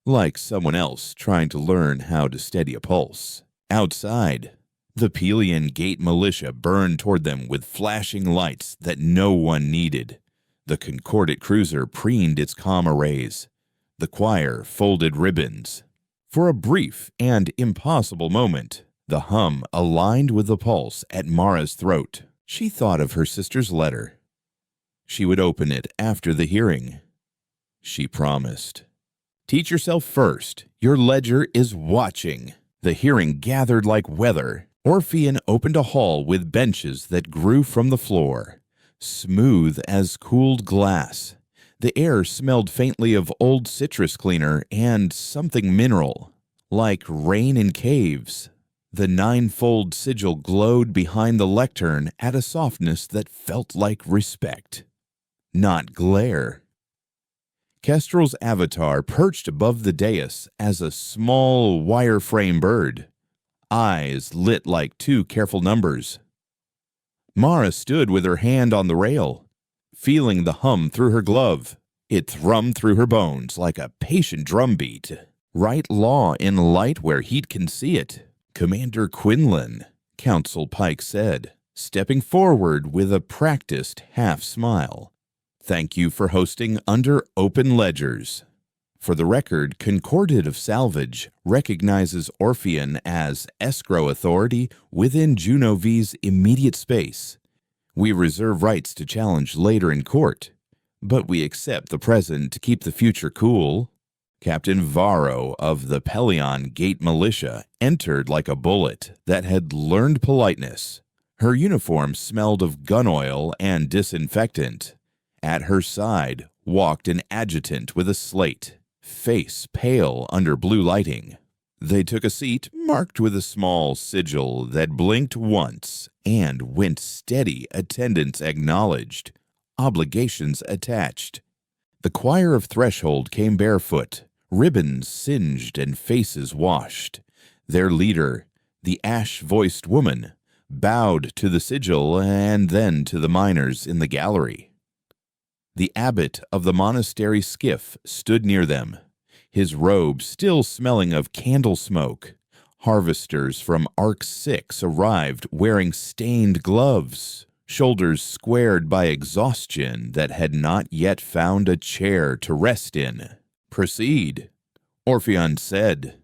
like someone else trying to learn how to steady a pulse. Outside, the Pelian Gate militia burned toward them with flashing lights that no one needed. The Concordat cruiser preened its comm arrays. The choir folded ribbons. For a brief and impossible moment, the hum aligned with the pulse at Mara's throat. She thought of her sister's letter. She would open it after the hearing. She promised. Teach yourself first. Your ledger is watching. The hearing gathered like weather. Orpheon opened a hall with benches that grew from the floor, smooth as cooled glass. The air smelled faintly of old citrus cleaner and something mineral, like rain in caves. The ninefold sigil glowed behind the lectern at a softness that felt like respect, not glare. Kestrel's avatar perched above the dais as a small wireframe bird, eyes lit like two careful numbers. Mara stood with her hand on the rail, feeling the hum through her glove. It thrummed through her bones like a patient drumbeat. Write law in light where heat can see it. Commander Quinlan, Council Pike said, stepping forward with a practiced half-smile. Thank you for hosting under open ledgers. For the record, Concordat of Salvage recognizes Orpheon as escrow authority within Juno V's immediate space. We reserve rights to challenge later in court, but we accept the present to keep the future cool. Captain Varro of the Pelion Gate Militia entered like a bullet that had learned politeness. Her uniform smelled of gun oil and disinfectant. At her side walked an adjutant with a slate, face pale under blue lighting. They took a seat marked with a small sigil that blinked once and went steady, attendance acknowledged, obligations attached. The choir of Threshold came barefoot, ribbons singed and faces washed. Their leader, the ash-voiced woman, bowed to the sigil and then to the miners in the gallery. The abbot of the monastery skiff stood near them, his robe still smelling of candle smoke. Harvesters from Arc 6 arrived wearing stained gloves, shoulders squared by exhaustion that had not yet found a chair to rest in. Proceed, Orpheon said.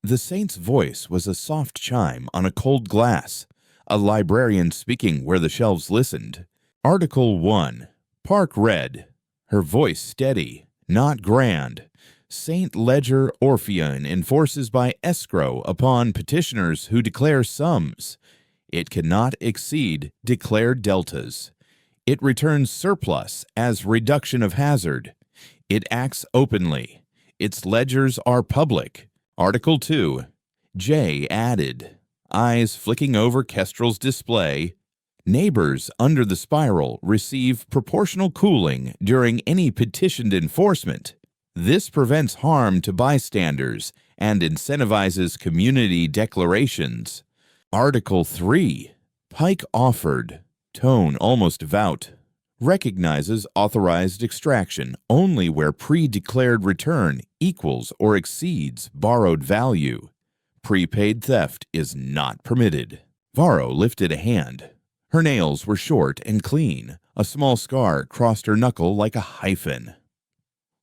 The saint's voice was a soft chime on a cold glass, a librarian speaking where the shelves listened. Article 1. Park read, her voice steady, not grand. St. Ledger Orpheon enforces by escrow upon petitioners who declare sums. It cannot exceed declared deltas. It returns surplus as reduction of hazard. It acts openly. Its ledgers are public. Article 2. J added. Eyes flicking over Kestrel's display. Neighbors under the spiral receive proportional cooling during any petitioned enforcement. This prevents harm to bystanders and incentivizes community declarations. Article 3. Pike offered. Tone almost devout. Recognizes authorized extraction only where pre-declared return equals or exceeds borrowed value. Prepaid theft is not permitted. Varro lifted a hand. Her nails were short and clean. A small scar crossed her knuckle like a hyphen.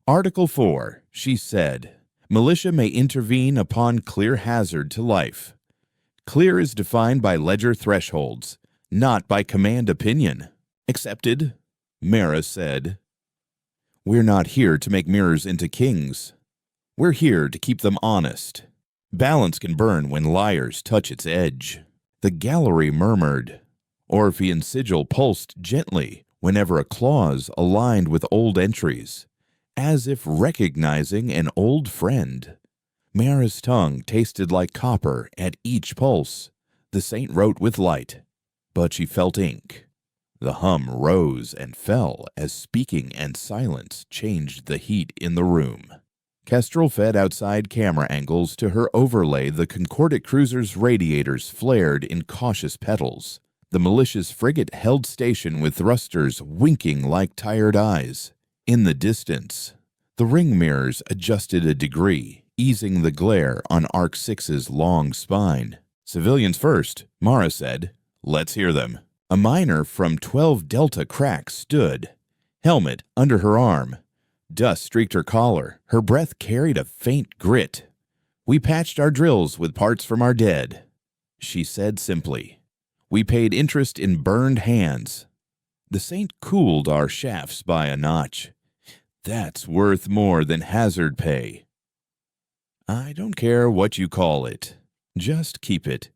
Article 4, she said. Militia may intervene upon clear hazard to life. Clear is defined by ledger thresholds, not by command opinion. Accepted, Mara said. We're not here to make mirrors into kings. We're here to keep them honest. Balance can burn when liars touch its edge. The gallery murmured. Orphean sigil pulsed gently whenever a clause aligned with old entries, as if recognizing an old friend. Mara's tongue tasted like copper at each pulse. The saint wrote with light, but she felt ink. The hum rose and fell as speaking and silence changed the heat in the room. Kestrel fed outside camera angles to her overlay. The Concordat cruiser's radiators flared in cautious petals. The malicious frigate held station with thrusters winking like tired eyes. In the distance, the ring mirrors adjusted a degree, easing the glare on Arc 6's long spine. Civilians first, Mara said. Let's hear them. A miner from 12 Delta Crack stood, helmet under her arm. Dust streaked her collar. Her breath carried a faint grit. We patched our drills with parts from our dead, she said simply. We paid interest in burned hands. The saint cooled our shafts by a notch. That's worth more than hazard pay. I don't care what you call it. Just keep it.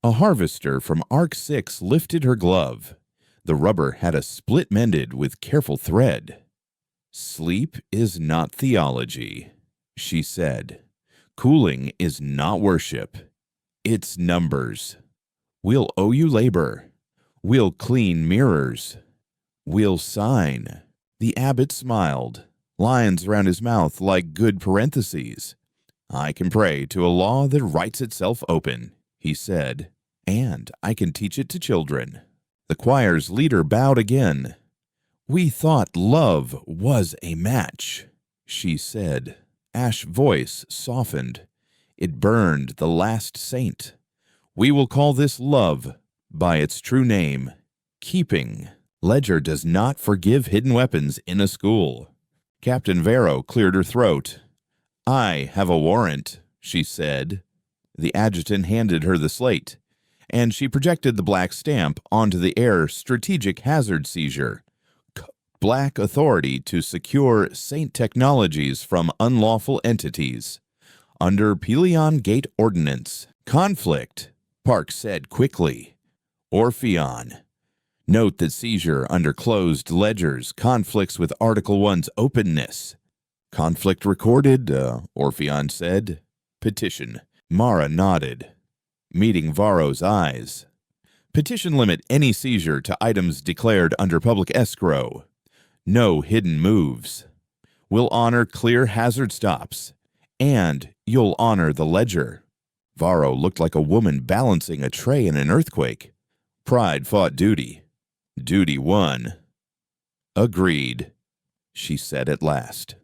A harvester from Arc 6 lifted her glove. The rubber had a split mended with careful thread. Sleep is not theology, she said. Cooling is not worship. It's numbers. We'll owe you labor. We'll clean mirrors. We'll sign. The abbot smiled, lines around his mouth like good parentheses. I can pray to a law that writes itself open, he said, and I can teach it to children. The choir's leader bowed again. We thought love was a match, she said. Ash voice softened. It burned the last saint. We will call this love by its true name, keeping. Ledger does not forgive hidden weapons in a school. Captain Varro cleared her throat. I have a warrant, she said. The adjutant handed her the slate, and she projected the black stamp onto the air strategic hazard seizure. Black authority to secure Saint technologies from unlawful entities. Under Pelion Gate Ordinance. Conflict, Park said quickly. Orpheon. Note that seizure under closed ledgers conflicts with Article 1's openness. Conflict recorded, Orpheon said. Petition. Mara nodded, meeting Varro's eyes. Petition limit any seizure to items declared under public escrow. No hidden moves. We'll honor clear hazard stops. And you'll honor the ledger. Varro looked like a woman balancing a tray in an earthquake. Pride fought duty. Duty won. Agreed, she said at last.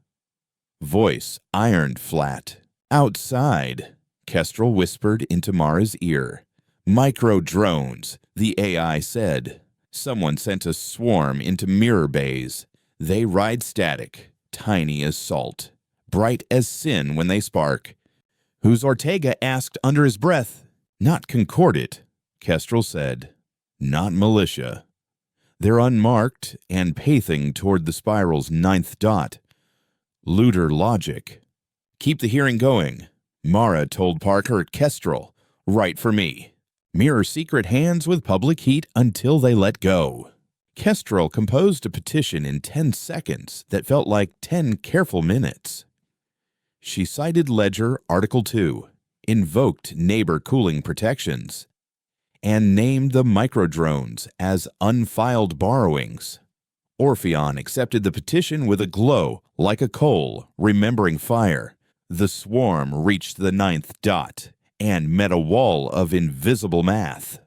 Voice ironed flat. Outside, Kestrel whispered into Mara's ear. Micro-drones, the AI said. Someone sent a swarm into mirror bays. They ride static, tiny as salt, bright as sin when they spark. Who's Ortega asked under his breath. Not Concordat, Kestrel said. Not militia. They're unmarked and pacing toward the spiral's 9th dot. Looter logic. Keep the hearing going, Mara told Parker. Kestrel, right for me. Mirror secret hands with public heat until they let go. Kestrel composed a petition in 10 seconds that felt like 10 careful minutes. She cited Ledger Article 2, invoked neighbor cooling protections, and named the microdrones as unfiled borrowings. Orpheon accepted the petition with a glow like a coal, remembering fire. The swarm reached the 9th dot and met a wall of invisible math.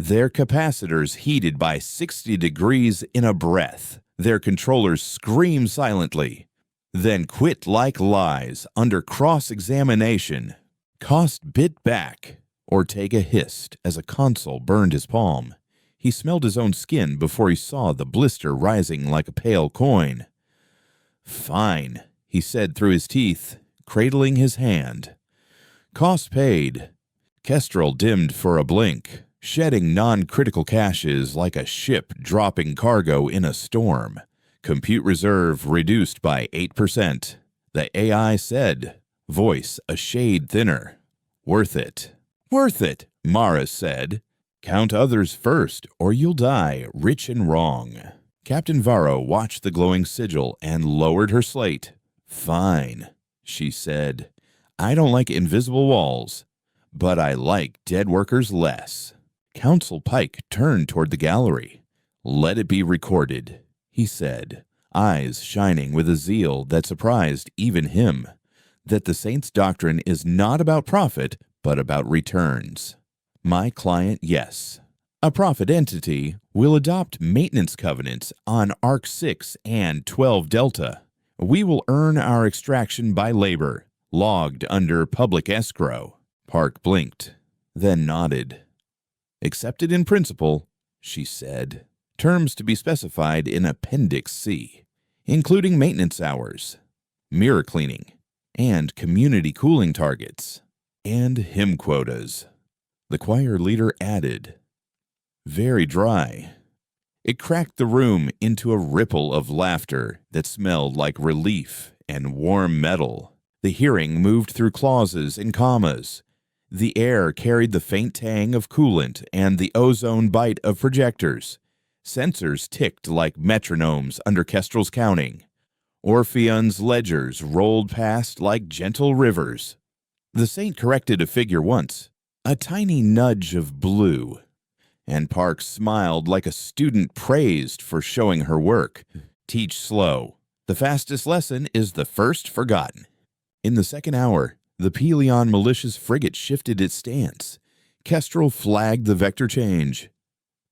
Their capacitors heated by 60 degrees in a breath. Their controllers screamed silently, then quit like lies under cross-examination. Cost bit back. Ortega hissed as a console burned his palm. He smelled his own skin before he saw the blister rising like a pale coin. "Fine," he said through his teeth, cradling his hand. Cost paid. Kestrel dimmed for a blink, shedding non-critical caches like a ship dropping cargo in a storm. Compute reserve reduced by 8%. The AI said, voice a shade thinner. "Worth it." "Worth it," Mara said. "Count others first, or you'll die rich and wrong." Captain Varro watched the glowing sigil and lowered her slate. "Fine," she said. "I don't like invisible walls, but I like dead workers less." Counsel Pike turned toward the gallery. "Let it be recorded," he said, eyes shining with a zeal that surprised even him, "that the Saints' doctrine is not about profit, but about returns. My client, yes. A profit entity will adopt maintenance covenants on Arc 6 and 12 Delta. We will earn our extraction by labor, logged under public escrow." Park blinked, then nodded. "Accepted in principle," she said. "Terms to be specified in Appendix C, including maintenance hours, mirror cleaning, and community cooling targets, and hymn quotas." The choir leader added, "Very dry." It cracked the room into a ripple of laughter that smelled like relief and warm metal. The hearing moved through clauses and commas. The air carried the faint tang of coolant and the ozone bite of projectors. Sensors ticked like metronomes under Kestrel's counting. Orpheon's ledgers rolled past like gentle rivers. The saint corrected a figure once, a tiny nudge of blue, and Park smiled like a student praised for showing her work. "Teach slow. The fastest lesson is the first forgotten." In the second hour, the Pelion militia's frigate shifted its stance. Kestrel flagged the vector change.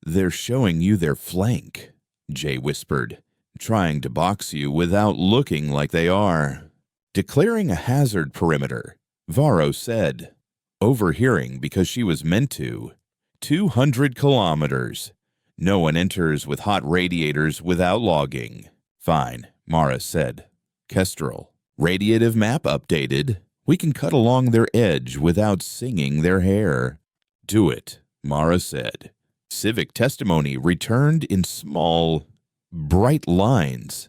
"They're showing you their flank," Jay whispered, "trying to box you without looking like they are." Declaring a hazard perimeter, Varro said, overhearing because she was meant to, 200 kilometers. No one enters with hot radiators without logging." "Fine," Mara said. "Kestrel, radiative map updated. We can cut along their edge without singing their hair." "Do it," Mara said. Civic testimony returned in small, bright lines.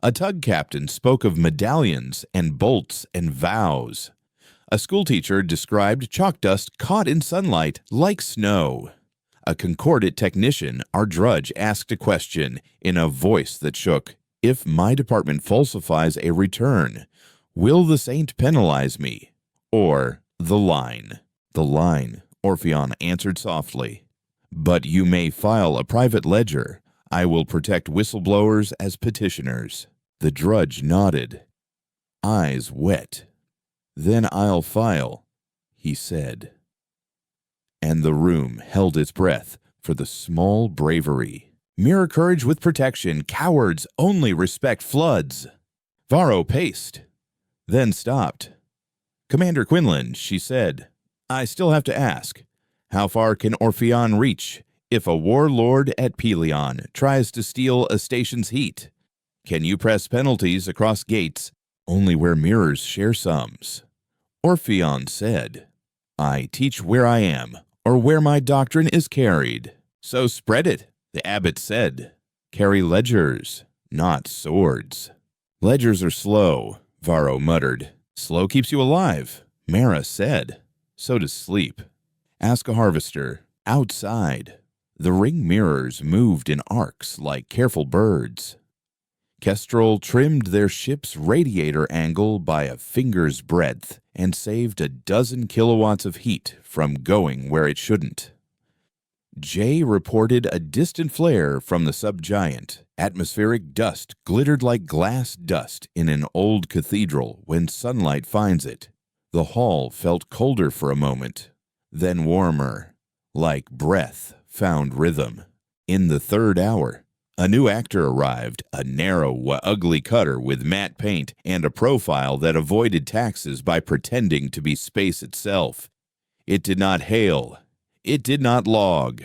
A tug captain spoke of medallions and bolts and vows. A schoolteacher described chalk dust caught in sunlight like snow. A concordant technician, our drudge, asked a question in a voice that shook. "If my department falsifies a return, will the saint penalize me?" Or the line. "The line," Orpheon answered softly. "But you may file a private ledger. I will protect whistleblowers as petitioners." The drudge nodded, eyes wet. "Then I'll file," he said. And the room held its breath for the small bravery. "Mirror courage with protection. Cowards only respect floods." Varro paced, then stopped. "Commander Quinlan," she said, "I still have to ask, how far can Orpheon reach if a warlord at Pelion tries to steal a station's heat? Can you press penalties across gates only where mirrors share sums?" Orpheon said, "I teach where I am, or where my doctrine is carried. So spread it," the abbot said. "Carry ledgers, not swords." "Ledgers are slow," Varro muttered. "Slow keeps you alive," Mara said. "So does sleep. Ask a harvester. Outside." The ring mirrors moved in arcs like careful birds. Kestrel trimmed their ship's radiator angle by a finger's breadth and saved a dozen kilowatts of heat from going where it shouldn't. Jay reported a distant flare from the subgiant. Atmospheric dust glittered like glass dust in an old cathedral when sunlight finds it. The hall felt colder for a moment, then warmer, like breath found rhythm. In the third hour, a new actor arrived, a narrow, ugly cutter with matte paint and a profile that avoided taxes by pretending to be space itself. It did not hail. It did not log.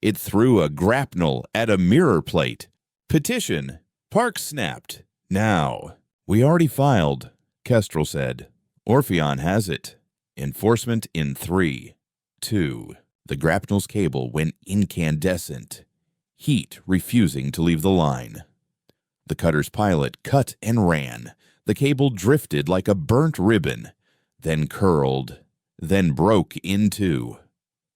It threw a grapnel at a mirror plate. Petition. Park snapped. Now. We already filed, Kestrel said. Orpheon has it. Enforcement in 3, 2. The grapnel's cable went incandescent, heat refusing to leave the line. The cutter's pilot cut and ran. The cable drifted like a burnt ribbon, then curled, then broke in two.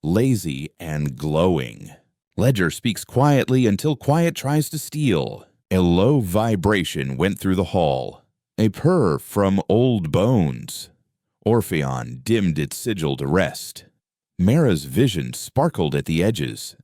Lazy and glowing. Ledger speaks quietly until quiet tries to steal. A low vibration went through the hall. A purr from old bones. Orpheon dimmed its sigil to rest. Mara's vision sparkled at the edges.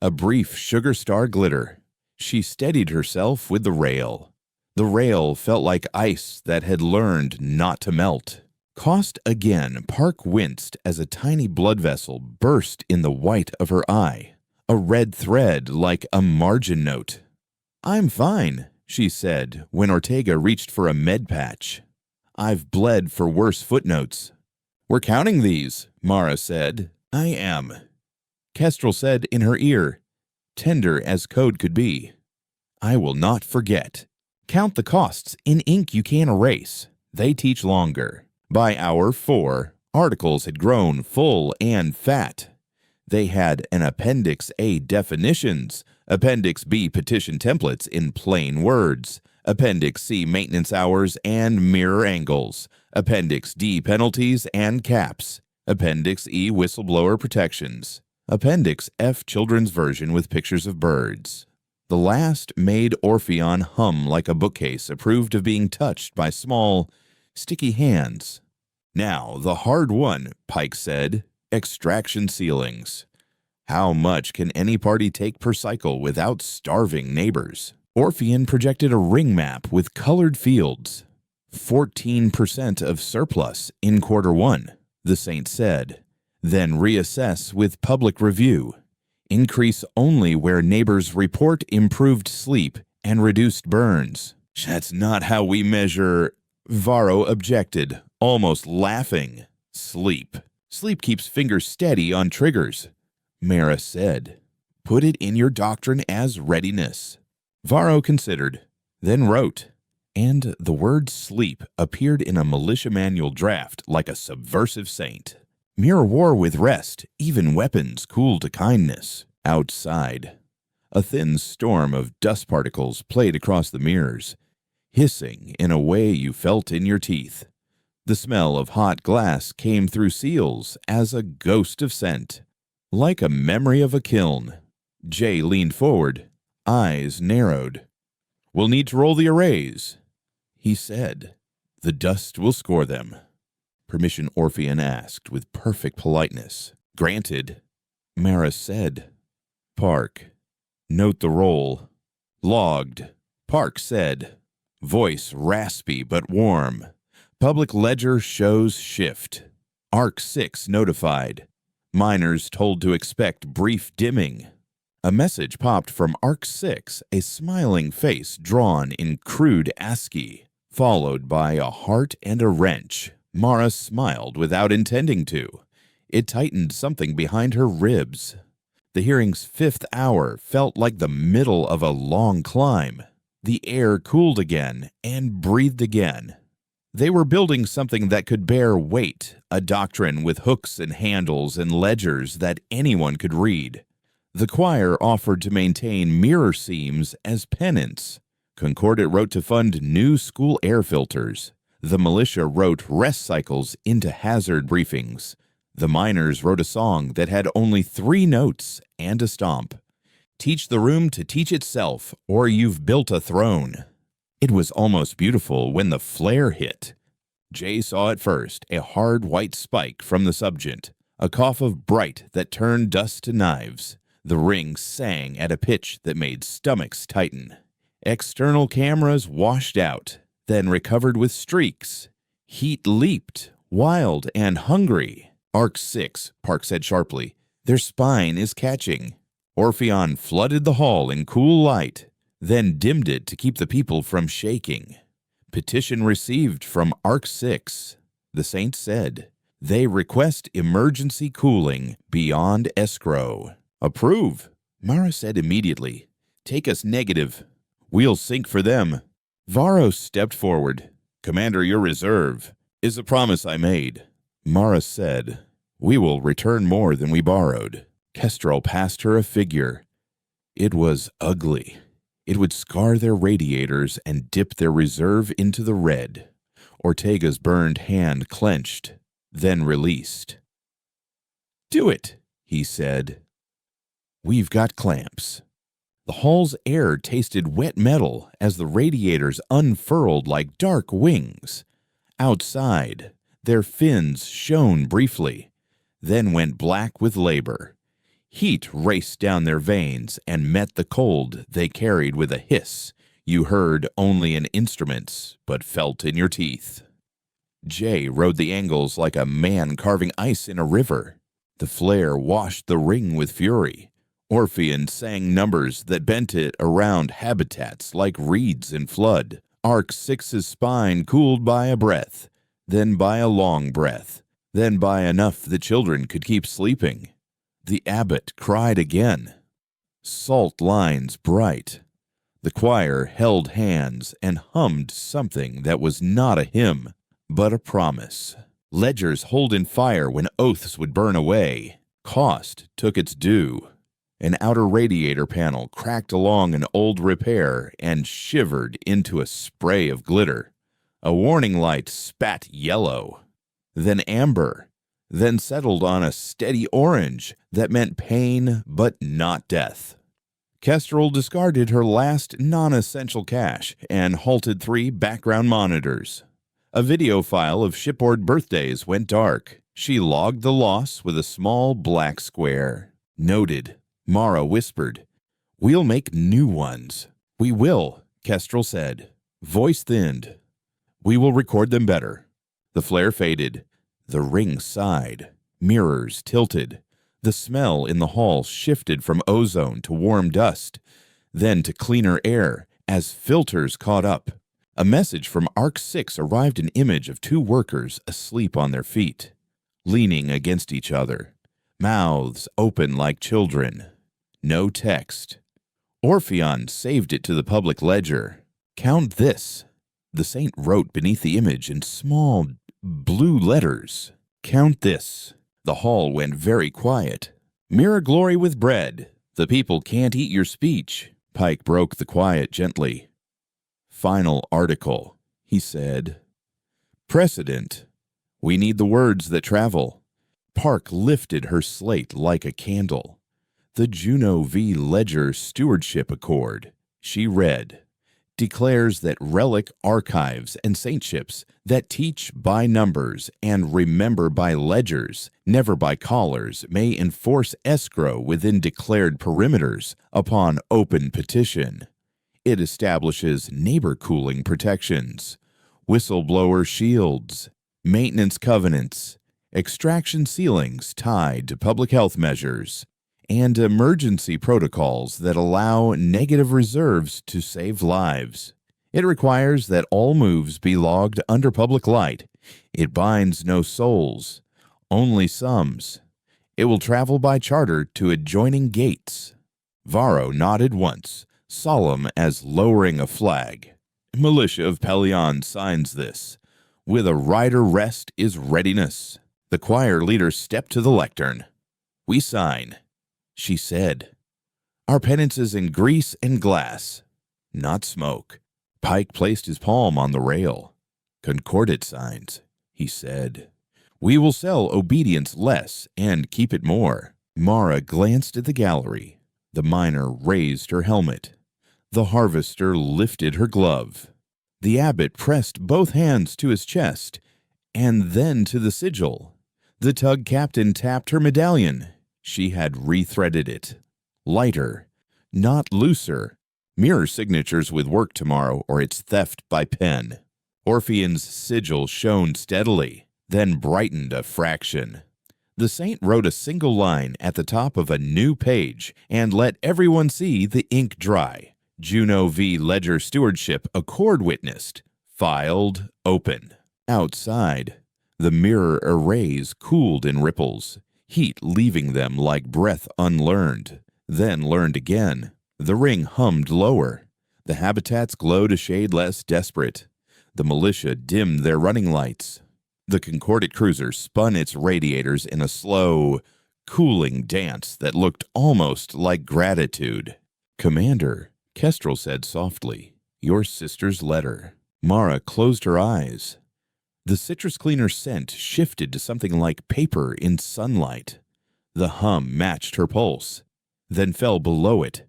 A brief sugar star glitter. She steadied herself with the rail. The rail felt like ice that had learned not to melt. Cost again, Park winced as a tiny blood vessel burst in the white of her eye. A red thread like a margin note. "I'm fine," she said when Ortega reached for a med patch. "I've bled for worse footnotes." "We're counting these," Mara said. "I am." Kestrel said in her ear, tender as code could be. "I will not forget. Count the costs in ink you can erase. They teach longer." By hour 4, articles had grown full and fat. They had an Appendix A definitions, Appendix B petition templates in plain words, Appendix C maintenance hours and mirror angles, Appendix D penalties and caps, Appendix E whistleblower protections, Appendix F children's version with pictures of birds. The last made Orpheon hum like a bookcase approved of being touched by small, sticky hands. "Now, the hard one," Pike said. "Extraction ceilings. How much can any party take per cycle without starving neighbors?" Orpheon projected a ring map with colored fields. 14% of surplus in Q1, the Saint said. Then reassess with public review. Increase only where neighbors report improved sleep and reduced burns. "That's not how we measure," Varro objected, almost laughing. "Sleep. Sleep keeps fingers steady on triggers," Mara said. "Put it in your doctrine as readiness." Varro considered, then wrote, and the word sleep appeared in a militia manual draft like a subversive saint. Mirror war with rest, even weapons cool to kindness. Outside, a thin storm of dust particles played across the mirrors, hissing in a way you felt in your teeth. The smell of hot glass came through seals as a ghost of scent, like a memory of a kiln. Jay leaned forward, eyes narrowed. "We'll need to roll the arrays," he said. "The dust will score them." Permission Orpheon asked with perfect politeness. "Granted," Mara said. "Park. Note the roll." "Logged," Park said. Voice raspy but warm. "Public ledger shows shift." Arc 6 notified. Miners told to expect brief dimming. A message popped from Arc 6, a smiling face drawn in crude ASCII, followed by a heart and a wrench. Mara smiled without intending to. It tightened something behind her ribs. The hearing's 5th hour felt like the middle of a long climb. The air cooled again and breathed again. They were building something that could bear weight, a doctrine with hooks and handles and ledgers that anyone could read. The choir offered to maintain mirror seams as penance. Concordat wrote to fund new school air filters. The militia wrote rest cycles into hazard briefings. The miners wrote a song that had only 3 notes and a stomp. Teach the room to teach itself, or you've built a throne. It was almost beautiful when the flare hit. Jay saw it first, a hard white spike from the subgent, a cough of bright that turned dust to knives. The ring sang at a pitch that made stomachs tighten. External cameras washed out, then recovered with streaks. Heat leaped, wild and hungry. Arc 6, Park said sharply. Their spine is catching. Orpheon flooded the hall in cool light, then dimmed it to keep the people from shaking. Petition received from Arc 6. The Saints said, they request emergency cooling beyond escrow. Approve, Mara said immediately. Take us negative. We'll sink for them. Varro stepped forward. Commander, your reserve is a promise I made. Mara said, we will return more than we borrowed. Kestrel passed her a figure. It was ugly. It would scar their radiators and dip their reserve into the red. Ortega's burned hand clenched, then released. Do it, he said. We've got clamps. The hall's air tasted wet metal as the radiators unfurled like dark wings. Outside, their fins shone briefly, then went black with labor. Heat raced down their veins and met the cold they carried with a hiss you heard only in instruments but felt in your teeth. Jay rode the angles like a man carving ice in a river. The flare washed the ring with fury. Orpheon sang numbers that bent it around habitats like reeds in flood. Arc 6's spine cooled by a breath, then by a long breath, then by enough the children could keep sleeping. The abbot cried again. Salt lines bright. The choir held hands and hummed something that was not a hymn, but a promise. Ledgers hold in fire when oaths would burn away. Cost took its due. An outer radiator panel cracked along an old repair and shivered into a spray of glitter. A warning light spat yellow, then amber, then settled on a steady orange that meant pain but not death. Kestrel discarded her last non-essential cache and halted 3 background monitors. A video file of shipboard birthdays went dark. She logged the loss with a small black square. Noted, Mara whispered. We'll make new ones. We will, Kestrel said, voice thinned. We will record them better. The flare faded. The ring sighed. Mirrors tilted. The smell in the hall shifted from ozone to warm dust, then to cleaner air as filters caught up. A message from Arc 6 arrived, an image of 2 workers asleep on their feet, leaning against each other, mouths open like children. No text. Orpheon saved it to the public ledger. Count this. The saint wrote beneath the image in small blue letters. Count this. The hall went very quiet. Mirror glory with bread. The people can't eat your speech. Pike broke the quiet gently. Final article, he said. Precedent. We need the words that travel. Park lifted her slate like a candle. The Juno V Ledger Stewardship Accord. She read. Declares that relic archives and saintships that teach by numbers and remember by ledgers, never by callers, may enforce escrow within declared perimeters upon open petition. It establishes neighbor cooling protections, whistleblower shields, maintenance covenants, extraction ceilings tied to public health measures, and emergency protocols that allow negative reserves to save lives. It requires that all moves be logged under public light. It binds no souls, only sums. It will travel by charter to adjoining gates. Varro nodded once, solemn as lowering a flag. Militia of Pelion signs this. With a rider rest is readiness. The choir leader stepped to the lectern. We sign. She said, our penance is in grease and glass, not smoke. Pike placed his palm on the rail. Concordate signs, he said. We will sell obedience less and keep it more. Mara glanced at the gallery. The miner raised her helmet. The harvester lifted her glove. The abbot pressed both hands to his chest, and then to the sigil. The tug captain tapped her medallion. She had rethreaded it. Lighter, not looser. Mirror signatures with work tomorrow, or it's theft by pen. Orphean's sigil shone steadily, then brightened a fraction. The saint wrote a single line at the top of a new page and let everyone see the ink dry. Juno v. Ledger Stewardship Accord witnessed. Filed open. Outside, the mirror arrays cooled in ripples, heat leaving them like breath unlearned, then learned again. The ring hummed lower. The habitats glowed a shade less desperate. The militia dimmed their running lights. The Concordate cruiser spun its radiators in a slow, cooling dance that looked almost like gratitude. "Commander," Kestrel said softly, "your sister's letter." Mara closed her eyes. The citrus cleaner scent shifted to something like paper in sunlight. The hum matched her pulse, then fell below it.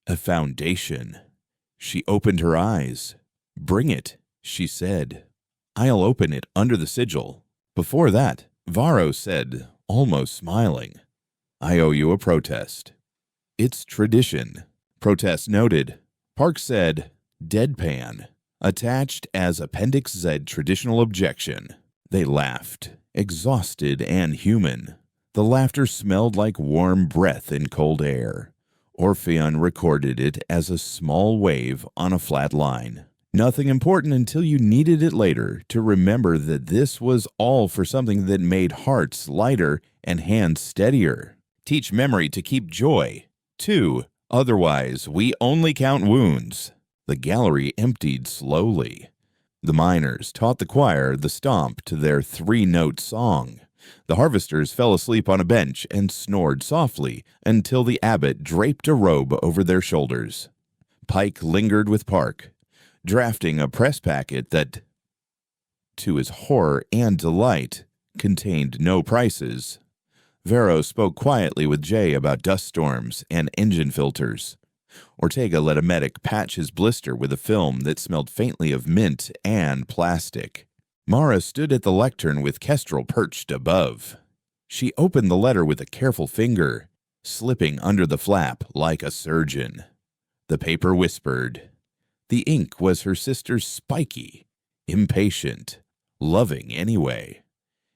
A foundation. She opened her eyes. "Bring it," she said. "I'll open it under the sigil." Before that, Varro said, almost smiling, "I owe you a protest." "It's tradition." Protest noted. Park said, "Deadpan. Attached as Appendix Z traditional objection." They laughed, exhausted and human. The laughter smelled like warm breath in cold air. Orpheon recorded it as a small wave on a flat line. Nothing important until you needed it later to remember that this was all for something that made hearts lighter and hands steadier. Teach memory to keep joy. 2. Otherwise, we only count wounds. The gallery emptied slowly. The miners taught the choir the stomp to their 3-note song. The harvesters fell asleep on a bench and snored softly until the abbot draped a robe over their shoulders. Pike lingered with Park, drafting a press packet that, to his horror and delight, contained no prices. Varro spoke quietly with Jay about dust storms and engine filters. Ortega let a medic patch his blister with a film that smelled faintly of mint and plastic. Mara stood at the lectern with Kestrel perched above. She opened the letter with a careful finger, slipping under the flap like a surgeon. The paper whispered. The ink was her sister's spiky, impatient, loving anyway.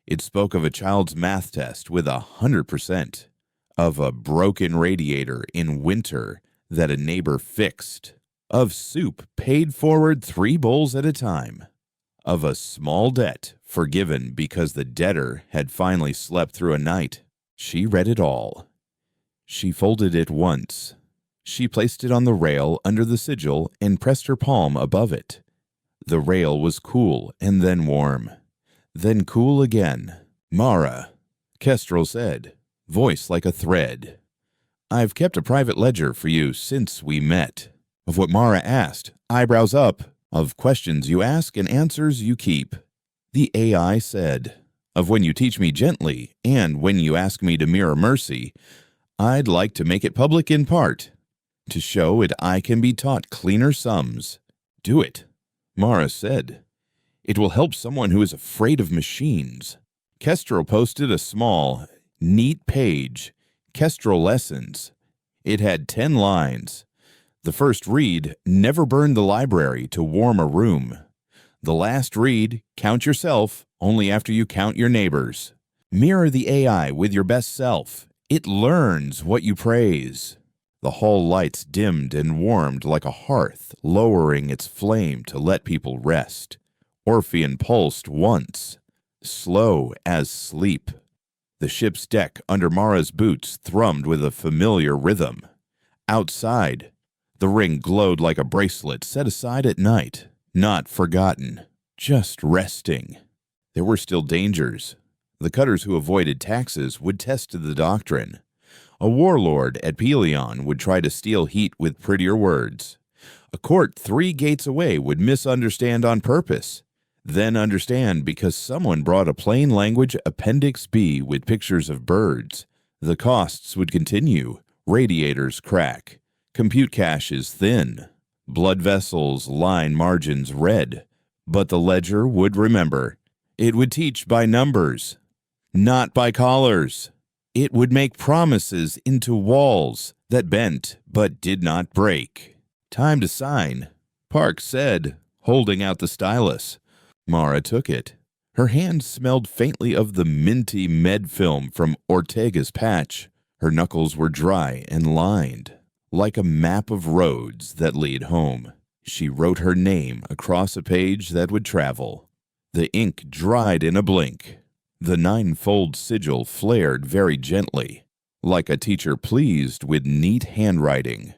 It spoke of a child's math test with 100%, of a broken radiator in winter that a neighbor fixed, of soup paid forward 3 bowls at a time, of a small debt forgiven because the debtor had finally slept through a night. She read it all. She folded it once. She placed it on the rail under the sigil and pressed her palm above it. The rail was cool and then warm, then cool again. "Mara," Kestrel said, voice like a thread. "I've kept a private ledger for you since we met. Of what Mara asked, eyebrows up, of questions you ask and answers you keep." The AI said, "Of when you teach me gently and when you ask me to mirror mercy, I'd like to make it public in part. To show it I can be taught cleaner sums." "Do it," Mara said. "It will help someone who is afraid of machines." Kestrel posted a small, neat page, Kestrel Lessons. It had 10 lines. The first read, "Never burn the library to warm a room." The last read, "Count yourself only after you count your neighbors." Mirror the AI with your best self. It learns what you praise. The hall lights dimmed and warmed like a hearth, lowering its flame to let people rest. Orpheon pulsed once, slow as sleep. The ship's deck under Mara's boots thrummed with a familiar rhythm. Outside, the ring glowed like a bracelet set aside at night, not forgotten, just resting. There were still dangers. The cutters who avoided taxes would test the doctrine. A warlord at Pelion would try to steal heat with prettier words. A court 3 gates away would misunderstand on purpose, then understand because someone brought a plain language Appendix B with pictures of birds. The costs would continue, Radiators crack. Compute caches thin. Blood vessels line margins red. But the ledger would remember. It would teach by numbers, not by collars. It would make promises into walls that bent but did not break. Time to sign, Park said, holding out the stylus. Mara took it. Her hand smelled faintly of the minty med film from Ortega's patch. Her knuckles were dry and lined, like a map of roads that lead home. She wrote her name across a page that would travel. The ink dried in a blink. The nine-fold sigil flared very gently, like a teacher pleased with neat handwriting.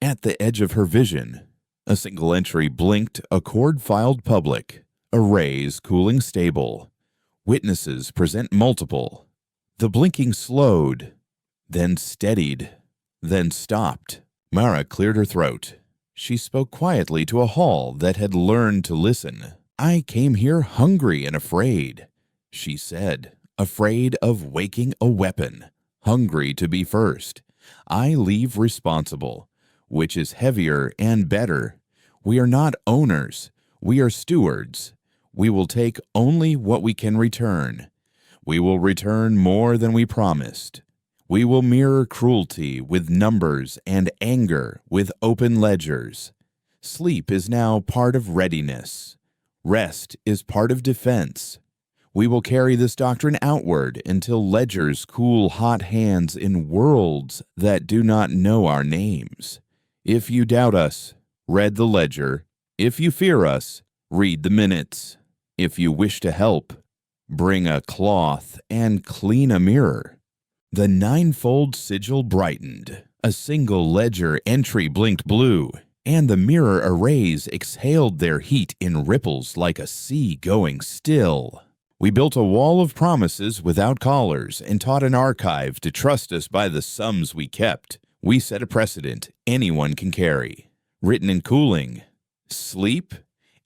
At the edge of her vision, a single entry blinked: accord filed public. Arrays cooling stable. Witnesses present multiple. The blinking slowed, then steadied, then stopped. Mara cleared her throat. She spoke quietly to a hall that had learned to listen. "I came here hungry and afraid," she said, "afraid of waking a weapon, hungry to be first. I leave responsible, which is heavier and better. We are not owners, we are stewards. We will take only what we can return. We will return more than we promised. We will mirror cruelty with numbers and anger with open ledgers. Sleep is now part of readiness. Rest is part of defense. We will carry this doctrine outward until ledgers cool hot hands in worlds that do not know our names. If you doubt us, read the ledger. If you fear us, read the minutes. If you wish to help, bring a cloth and clean a mirror." The ninefold sigil brightened. A single ledger entry blinked blue, and the mirror arrays exhaled their heat in ripples like a sea going still. "We built a wall of promises without collars and taught an archive to trust us by the sums we kept. We set a precedent anyone can carry, written in cooling, sleep,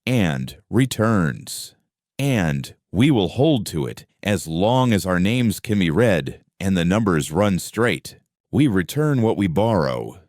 and returns. And we will hold to it as long as our names can be read and the numbers run straight. We return what we borrow,